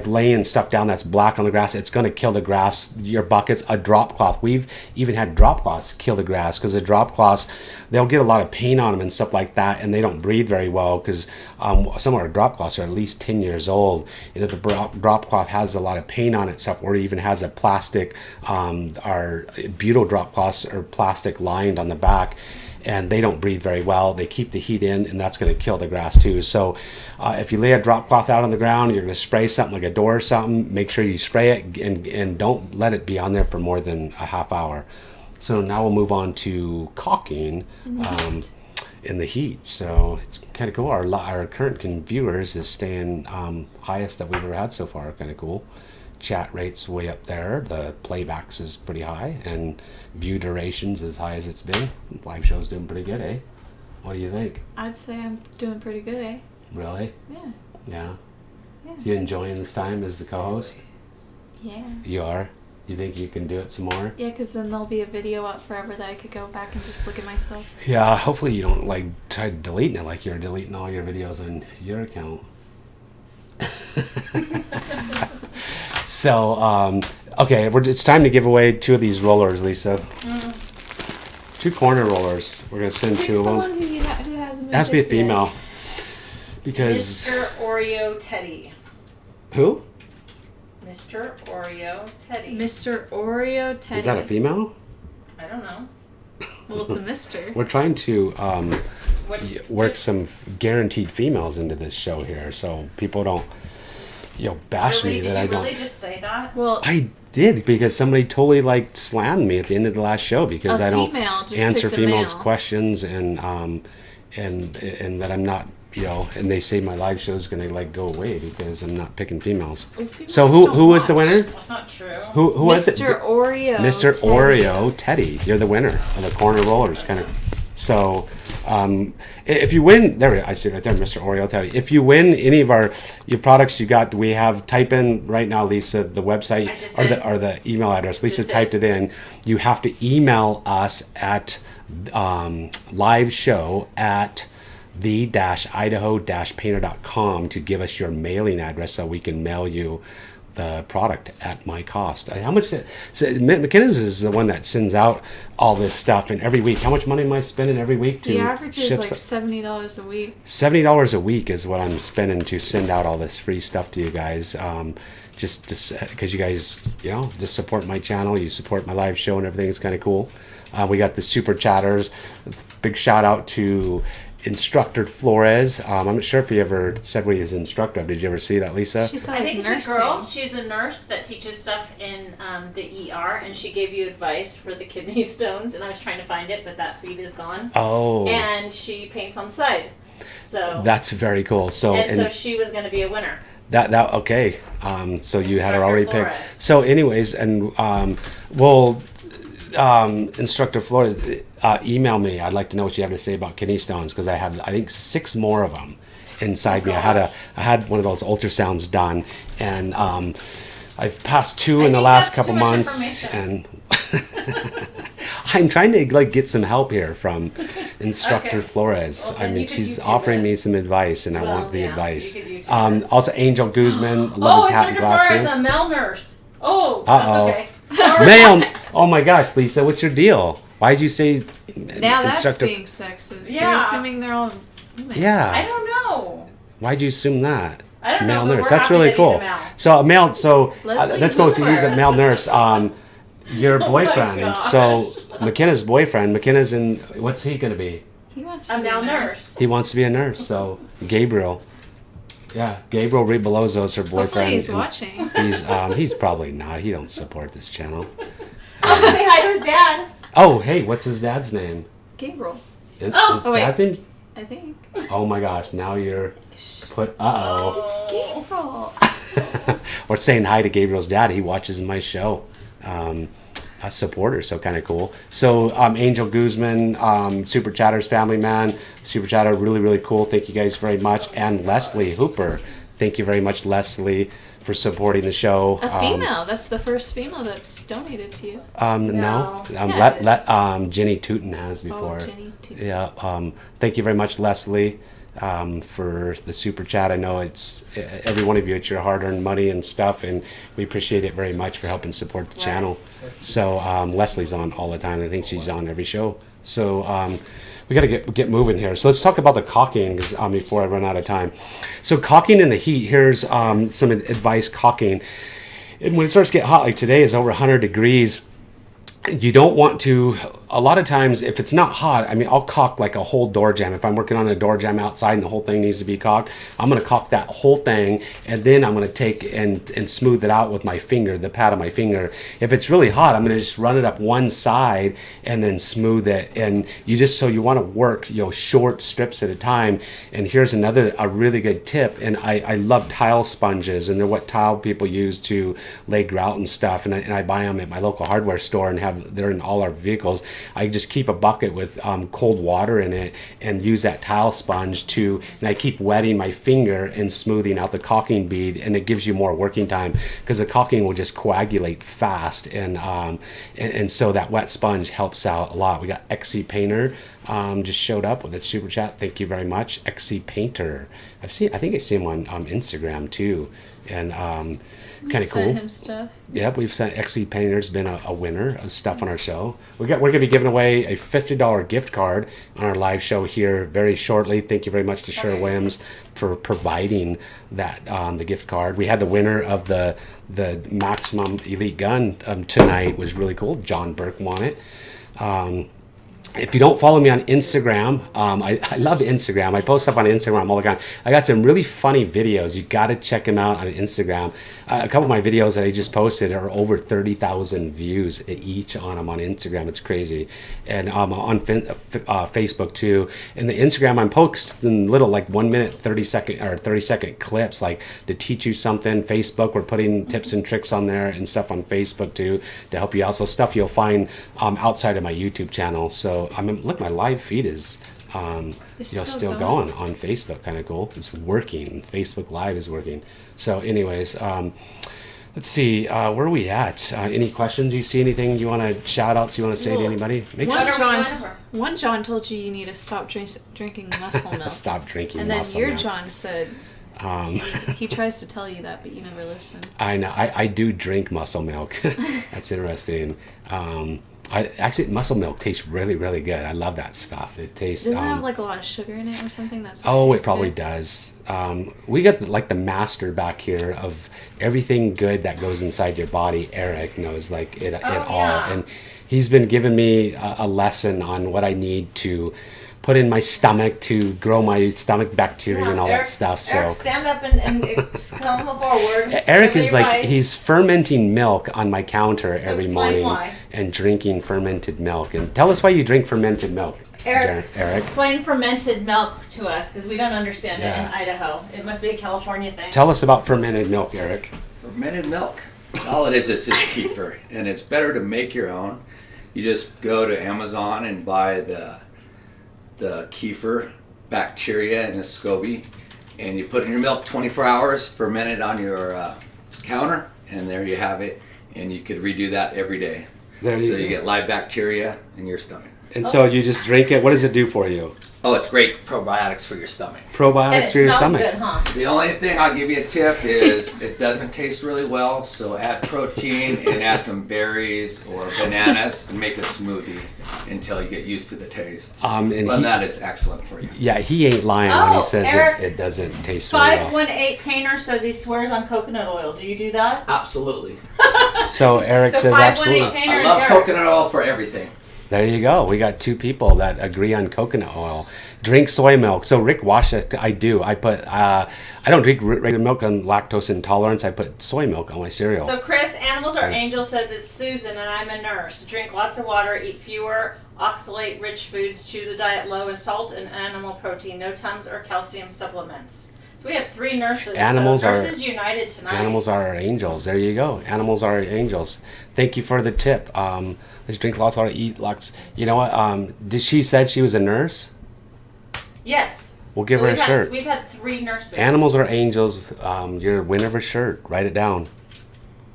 Laying stuff down that's black on the grass, it's going to kill the grass. Your buckets, a drop cloth. We've even had drop cloths kill the grass, because the drop cloths, they'll get a lot of paint on them and stuff like that, and they don't breathe very well, because some of our drop cloths are at least 10 years old. And if the drop cloth has a lot of paint on it, stuff, or even has a plastic, our butyl drop cloths are plastic lined on the back, and they don't breathe very well. They keep the heat in, and that's going to kill the grass too. So if you lay a drop cloth out on the ground, you're going to spray something like a door or something, make sure you spray it, and don't let it be on there for more than a half hour. So now we'll move on to caulking in the heat. So it's kind of cool. Our current viewers is staying highest that we've ever had so far. Kind of cool. Chat rates way up there. The playbacks is pretty high, and view durations as high as it's been. Live show's doing pretty good, eh? What do you think? I'd say I'm doing pretty good, eh? Really? Yeah. Yeah. Yeah. You enjoying this time as the co-host? Yeah. You are? You think you can do it some more? Yeah, because then there'll be a video up forever that I could go back and just look at myself. Yeah, hopefully you don't try deleting it like you're deleting all your videos on your account. So, okay, it's time to give away 2 of these rollers, Lisa. 2 corner rollers. We're going to send Pick 2 of someone them. who hasn't been It has to be a picked yet. female. Because... Mr. Oreo Teddy. Who? Mr. Oreo Teddy. Mr. Oreo Teddy. Is that a female? I don't know. Well, it's a mister. We're trying to work Just- some guaranteed females into this show here, so people don't, bash Really? me Did that I you don't. really just say that? Well, I did, because somebody totally slammed me at the end of the last show because A I don't female just answer picked a females' male. questions, and that I'm not, and they say my live show is going to go away because I'm not picking females. well, females So don't who was the watch. winner? That's not true. Who was it? Mr. Oreo. Mr. Teddy. Oreo Teddy, you're the winner of the corner rollers, kind of. So, if you win, I see it right there, Mr. Oreo Teddy. If you win any of your products, we have type in right now, Lisa, the website I just or did. the email address. Lisa Just did. typed it in. You have to email us at live show at the-idaho-painter.com to give us your mailing address so we can mail you the product at my cost. How much? So McKinnis is the one that sends out all this stuff, and every week, how much money am I spending every week to The average is ship like $70 a week. $70 a week is what I'm spending to send out all this free stuff to you guys. Just because you guys, just support my channel, you support my live show and everything. It's kind of cool. We got the super chatters. Big shout out to Instructor Flores. I'm not sure if he ever said what he was instructor of. Did you ever see that, Lisa? She's I like think nursing. it's a girl. She's a nurse that teaches stuff in the ER, and she gave you advice for the kidney stones, and I was trying to find it, but that feed is gone. Oh. And she paints on the side. So That's very cool. So so she was going to be a winner. That okay. So you had her Instructor already Flores. picked. So anyways, and Instructor Flores, email me. I'd like to know what you have to say about kidney stones because I think 6 more of them inside me. I had one of those ultrasounds done, and I've passed 2 in the think last that's couple too much months, information. and I'm trying to get some help here from Instructor Okay. Flores. Well, then you could She's YouTube offering it. me some advice, and I want the yeah, advice. you could YouTube it. Also, Angel Guzman, love his hat and Instructor glasses. Flores, a male nurse. Oh, Uh-oh. that's okay. Sorry. Male. Oh my gosh, Lisa, what's your deal? Why'd you say Now that's Instructor? being sexist. Yeah. You're assuming they're all women. I Yeah. don't know. Why'd you assume that? I don't Male know. But nurse. we're That's happy really that he's cool. a male. So a male. So Leslie let's go to Hooper. use a male nurse. Your boyfriend. gosh. So McKenna's boyfriend. McKenna's in. What's he gonna be? He wants to A be male a nurse. He wants to be a nurse. So Gabriel. Yeah, Gabriel Rebelozzo is her boyfriend. Hopefully he's and watching. He's probably not. He don't support this channel. Oh, say hi to his dad. Oh, hey, what's his dad's name? Gabriel, His wait. dad's name? I think. Oh my gosh, now you're put. Gabriel. Or saying hi to Gabriel's dad. He watches my show. A supporter, so kind of cool. So Angel Guzman, Super Chatter's family man. Super Chatter, really, really cool. Thank you guys very much. And Leslie Hooper. Thank you very much, Leslie, for supporting the show. A female. That's the first female that's donated to you. No. Yes. Jenny Tootin has before. Oh, Jenny too. Yeah. Thank you very much, Leslie, for the super chat. I know it's every one of you. It's your hard-earned money and stuff, and we appreciate it very much for helping support the channel. So Leslie's on all the time. I think she's on every show. So we got to get moving here. So let's talk about the caulking before I run out of time. So caulking in the heat. Here's some advice caulking. And when it starts to get hot, like today is over 100 degrees. You don't want to, a lot of times if it's not hot, I mean, I'll caulk like a whole door jamb. If I'm working on a door jamb outside and the whole thing needs to be caulked, I'm going to caulk that whole thing, and then I'm going to take and smooth it out with my finger, the pad of my finger. If it's really hot, I'm going to just run it up one side and then smooth it. And you want to work, short strips at a time. And here's a really good tip. And I love tile sponges, and they're what tile people use to lay grout and stuff. And I buy them at my local hardware store and they're in all our vehicles. I just keep a bucket with cold water in it and use that tile sponge and I keep wetting my finger and smoothing out the caulking bead, and it gives you more working time because the caulking will just coagulate fast, and so that wet sponge helps out a lot. We got XC Painter just showed up with a super chat. Thank you very much, XC Painter. I think I see him on Instagram too, and kind of cool. Sent him stuff. Yep, we've sent XC Painter's been a winner of stuff on our show. We're gonna be giving away a $50 gift card on our live show here very shortly. Thank you very much to Cheryl Williams for providing that the gift card. We had the winner of the Maximum Elite Gun tonight. Was really cool. John Burke won it. If you don't follow me on Instagram, I love Instagram. I post stuff on Instagram all the time. I got some really funny videos. You got to check them out on Instagram. A couple of my videos that I just posted are over 30,000 views each on them on Instagram. It's crazy. And on Facebook too. And the Instagram, I'm posting little like 1 minute, 30-second clips like to teach you something. Facebook, we're putting tips and tricks on there and stuff on Facebook too to help you out. So stuff you'll find outside of my YouTube channel. So look, my live feed is still going on Facebook. Kind of cool. It's working. Facebook Live is working. So anyways, let's see, where are we at? Any questions? You see anything you want to shout outs you want to say to anybody? Make sure. What are we doing for? One John told you need to stop drinking muscle milk. Stop drinking and then muscle your milk. John said he tries to tell you that, but you never listen. I know. I do drink muscle milk. That's interesting. Actually, muscle milk tastes really, really good. I love that stuff. It tastes. Does it have like a lot of sugar in it or something? That's why Oh, it tastes probably good? does. We got like the master back here of everything good that goes inside your body. Eric knows like it all, and he's been giving me a lesson on what I need to put in my stomach to grow my stomach bacteria and all that stuff. So Eric, stand up and come forward. Eric is like, Everybody's- he's fermenting milk on my counter So every explain morning why. and drinking fermented milk. And tell us why you drink fermented milk, Eric, Eric. explain fermented milk to us because we don't understand it Yeah. in Idaho. It must be a California thing. Tell us about fermented milk, Eric. Fermented milk. All it is kefir, and it's better to make your own. You just go to Amazon and buy the kefir bacteria in a SCOBY, and you put it in your milk 24 hours, ferment it on your counter, and there you have it. And you could redo that every day. There So go. you get live bacteria in your stomach. And so you just drink it. What does it do for you? Oh, it's great probiotics for your stomach. and Probiotics it for your smells stomach. good, huh? The only thing I'll give you a tip is it doesn't taste really well, so add protein and add some berries or bananas and make a smoothie until you get used to the taste. And Other than that, it's excellent for you. yeah, he ain't lying when he Oh, says Eric, it doesn't taste very well. 518 Painter says he swears on coconut oil. Do you do that? Absolutely. So Eric So says 518 absolutely. Painter I and love Eric. coconut oil for everything. There you go. We got two people that agree on coconut oil. Drink soy milk. So Rick Washuk, I do. I put. I don't drink regular milk on lactose intolerance. I put soy milk on my cereal. So Chris, Animals Are Angels says it's Susan and I'm a nurse. Drink lots of water, eat fewer oxalate-rich foods, choose a diet low in salt and animal protein, no Tums or calcium supplements. So we have 3 nurses. Animals so are- Nurses United tonight. Animals are our angels. There you go. Animals are our angels. Thank you for the tip. Let's drink lots of water, eat lots. You know what? Did she said she was a nurse? Yes. We'll give So her a we've had- shirt. We've had 3 nurses. Animals are angels. You're a winner of a shirt. Write it down.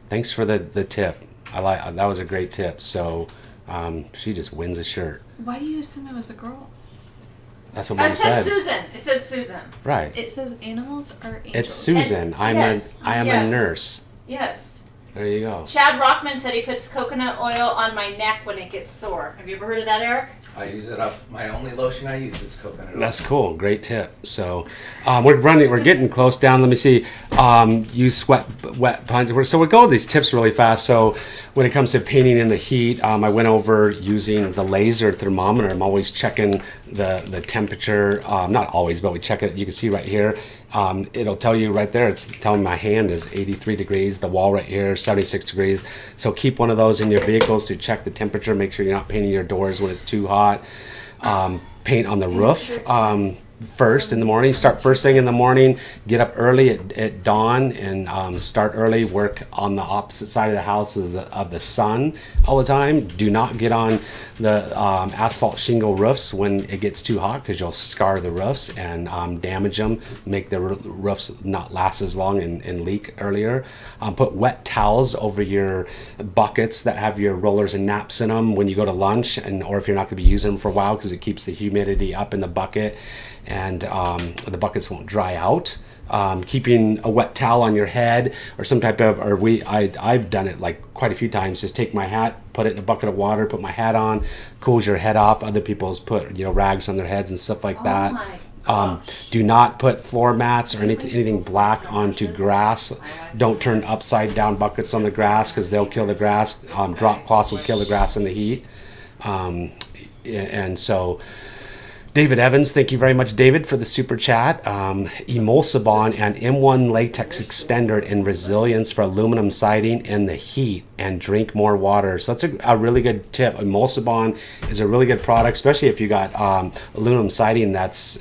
Thanks for the tip. I like that was a great tip. So she just wins a shirt. Why do you assume it was a girl? That's what It Mom says said. Susan. It said Susan. Right. It says animals are angels. It's Susan. And- I yes, am yes. a nurse. Yes. There you go. Chad Rockman said he puts coconut oil on my neck when it gets sore. Have you ever heard of that, Eric? I use it up. My only lotion I use is coconut oil. That's cool. Great tip. So we're getting close down. Let me see. Use wet punch. So we go with these tips really fast. So when it comes to painting in the heat, I went over using the laser thermometer. I'm always checking the temperature. Not always, but we check it. You can see right here. It'll tell you right there. It's telling my hand is 83 degrees. The wall right here, 76 degrees. So keep one of those in your vehicles to check the temperature. Make sure you're not painting your doors when it's too hot. Paint on the roof first in the morning. Start first thing in the morning. Get up early at dawn and start early. Work on the opposite side of the house of the sun all the time. Do not get on the asphalt shingle roofs when it gets too hot because you'll scar the roofs and damage them. Make the roofs not last as long and leak earlier. Put wet towels over your buckets that have your rollers and naps in them when you go to lunch, or if you're not going to be using them for a while because it keeps the humidity up in the bucket and the buckets won't dry out. Keeping a wet towel on your head or some type of, I've done it like quite a few times. Just take my hat, put it in a bucket of water, put my hat on, cools your head off. Other people's put rags on their heads and stuff like that. my gosh. Do not put floor mats or anything black onto grass. Don't turn upside down buckets on the grass because they'll kill the grass. Drop cloths will kill the grass in the heat. And so David Evans, thank you very much, David, for the super chat. Emulsibon and M1 latex extender and resilience for aluminum siding in the heat, and drink more water. So that's a really good tip. Emulsibon is a really good product, especially if you got aluminum siding that's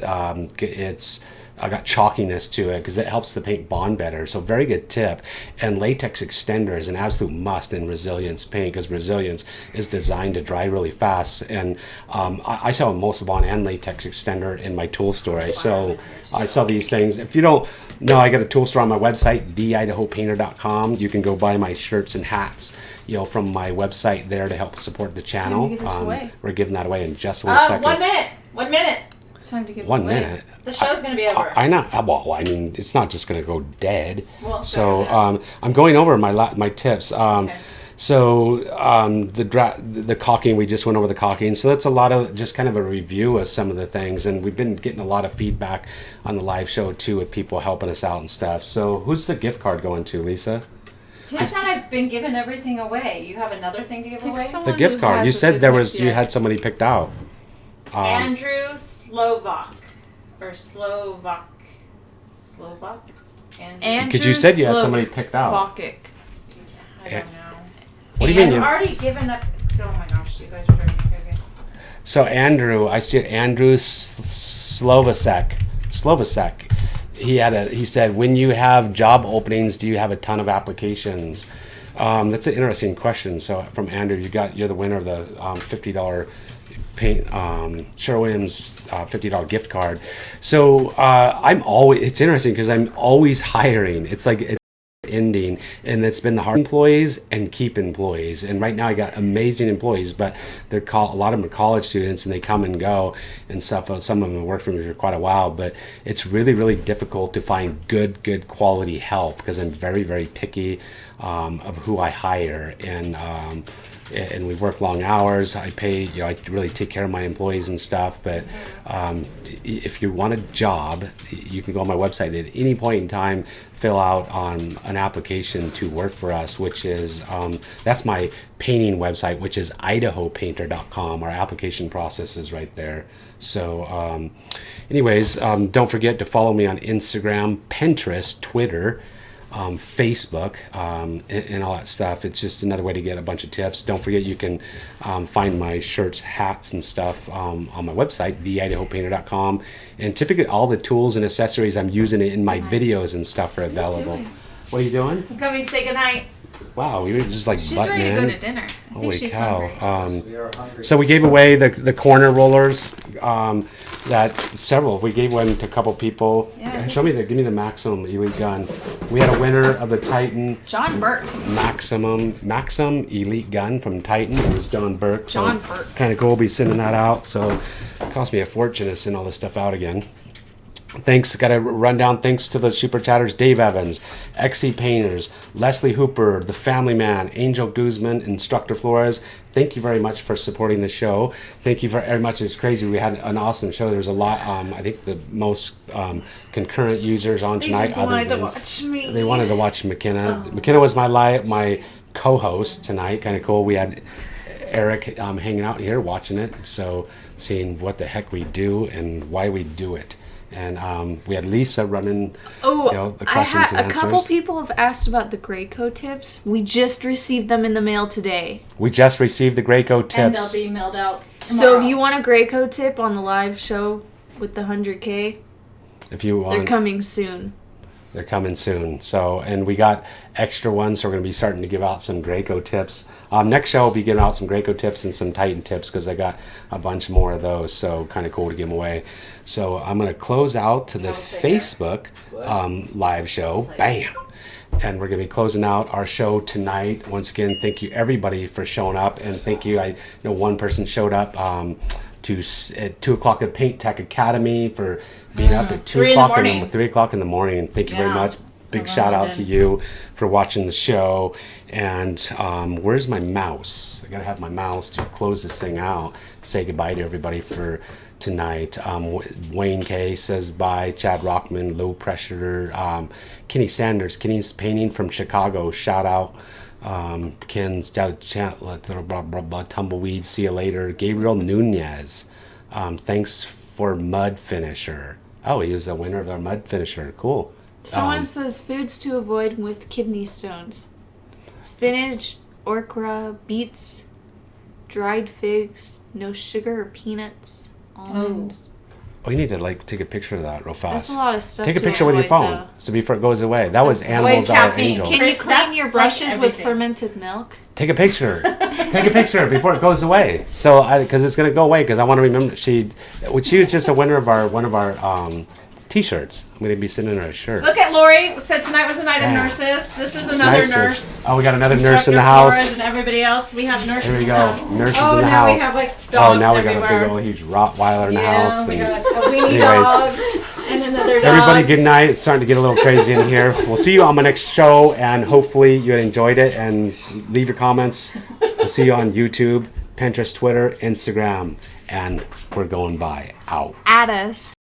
it's chalkiness to it because it helps the paint bond better. So very good tip. And latex extender is an absolute must in resilience paint because resilience is designed to dry really fast. And I sell a Mossabon and latex extender in my tool store. I sell these things. If you don't know, I got a tool store on my website, theidahopainter.com. You can go buy my shirts and hats, from my website there to help support the channel. Give this away. We're giving that away in just 1 second. 1 minute. 1 minute. It's time to give 1 it away. minute. The show's going to be over. I know. Well, I mean, it's not just going to go dead. Well, so fair enough. I'm going over my tips. Okay. So the caulking, we just went over the caulking. So that's a lot of just kind of a review of some of the things. And we've been getting a lot of feedback on the live show too with people helping us out and stuff. So who's the gift card going to, Lisa? I thought I've been giving everything away. You have another thing to give away? The gift card. You said you had somebody picked out. Andrew Slovak. Or Slovak. Andrew. Because you said you had somebody picked out. Vokic. I don't know. What do you mean? I've already given up. Oh my gosh, you guys are driving me crazy. So Andrew, I see it. Andrew Slovacek. He said, when you have job openings, do you have a ton of applications? That's an interesting question. So from Andrew, you're the winner of the $50 paint Sherwin-Williams $50 gift card. So it's interesting because I'm always hiring. It's like it's ending, and it's been the hard employees and keep employees. And right now I got amazing employees, but a lot of them are college students and they come and go and stuff. Some of them have worked for me for quite a while, but it's really, really difficult to find good quality help because I'm very, very picky of who I hire. And we work long hours. I pay, I really take care of my employees and stuff. But if you want a job, you can go on my website at any point in time, fill out on an application to work for us, which is, that's my painting website, which is idahopainter.com. Our application process is right there. So anyways, don't forget to follow me on Instagram, Pinterest, Twitter, Facebook, and all that stuff. It's just another way to get a bunch of tips. Don't forget you can find my shirts, hats, and stuff on my website, theidahopainter.com. And typically all the tools and accessories I'm using it in my videos and stuff are available. What are you doing? I'm coming to say goodnight. Wow, we were just like She's butting ready in. to go to dinner. I think she's hungry. We are hungry. So we gave away the corner rollers. We gave one to a couple people. Yeah. Give me the Maxim Elite gun. We had a winner of the Titan John Burke. Maxim Elite gun from Titan. It was John Burke. John Burke. Kind of cool. Be sending that out. So it cost me a fortune to send all this stuff out again. Thanks, got to run down. Thanks to the Super Chatters, Dave Evans, XE Painters, Leslie Hooper, The Family Man, Angel Guzman, Instructor Flores. Thank you very much for supporting the show. Thank you very much. It's crazy. We had an awesome show. There was a lot. I think the most concurrent users on tonight. They just wanted to watch me. They wanted to watch McKenna. Oh. McKenna was my co-host tonight. Kind of cool. We had Eric hanging out here watching it. So seeing what the heck we do and why we do it. And we had Lisa running the questions and answers. A couple people have asked about the Graco tips. We just received them in the mail today. We just received the Graco tips. And they'll be mailed out tomorrow. So if you want a Graco tip on the live show with the 100K, if you want, they're coming soon. They're coming soon. So, and we got extra ones, so we're going to be starting to give out some Graco tips. Next show, I'll be giving out some Graco tips and some Titan tips because I got a bunch more of those. So, kind of cool to give them away. So, I'm going to close out to the Facebook live show. Bam! And we're going to be closing out our show tonight. Once again, thank you everybody for showing up. And thank you. I know one person showed up at 2 o'clock at Paint Tech Academy for being up at 3 o'clock in the morning. And thank you very much. Big shout out to you for watching the show. And where's my mouse? I gotta have my mouse to close this thing out. Say goodbye to everybody for tonight. Wayne K says bye. Chad Rockman, Low Pressure. Kenny Sanders, Kenny's Painting from Chicago. Shout out. Ken's Tumbleweed. See you later. Gabriel Nunez. Thanks for Mud Finisher. Oh, he was a winner of our Mud Finisher. Cool. Someone says foods to avoid with kidney stones: spinach, okra, beets, dried figs, no sugar or peanuts, almonds. Oh, you need to like take a picture of that real fast. That's a lot of stuff. Take a to picture with your avoid, phone, though. so before it goes away. That was animals are caffeine. angels. Can you Chris, clean that's your like brushes with everything. fermented milk? Take a picture. Take a picture before it goes away. So, because it's gonna go away, because I want to remember she was just a winner of one of our T-shirts. I'm gonna be sitting in her shirt. Look at Lori. Said tonight was the night of Yeah. nurses. This is another Nice. nurse. Oh, we got another nurse in Instructor the Flores house. and everybody else. We have nurses Here we in the go. house. Nurses in the now house. we have like dogs Oh, now we got a everywhere. big old huge Rottweiler in the Yeah, house. we And got a weenie Anyways. dog and another dog. everybody, good night. It's starting to get a little crazy in here. We'll see you on my next show, and hopefully you enjoyed it. And leave your comments. We'll see you on YouTube, Pinterest, Twitter, Instagram, and we're going by out. At us.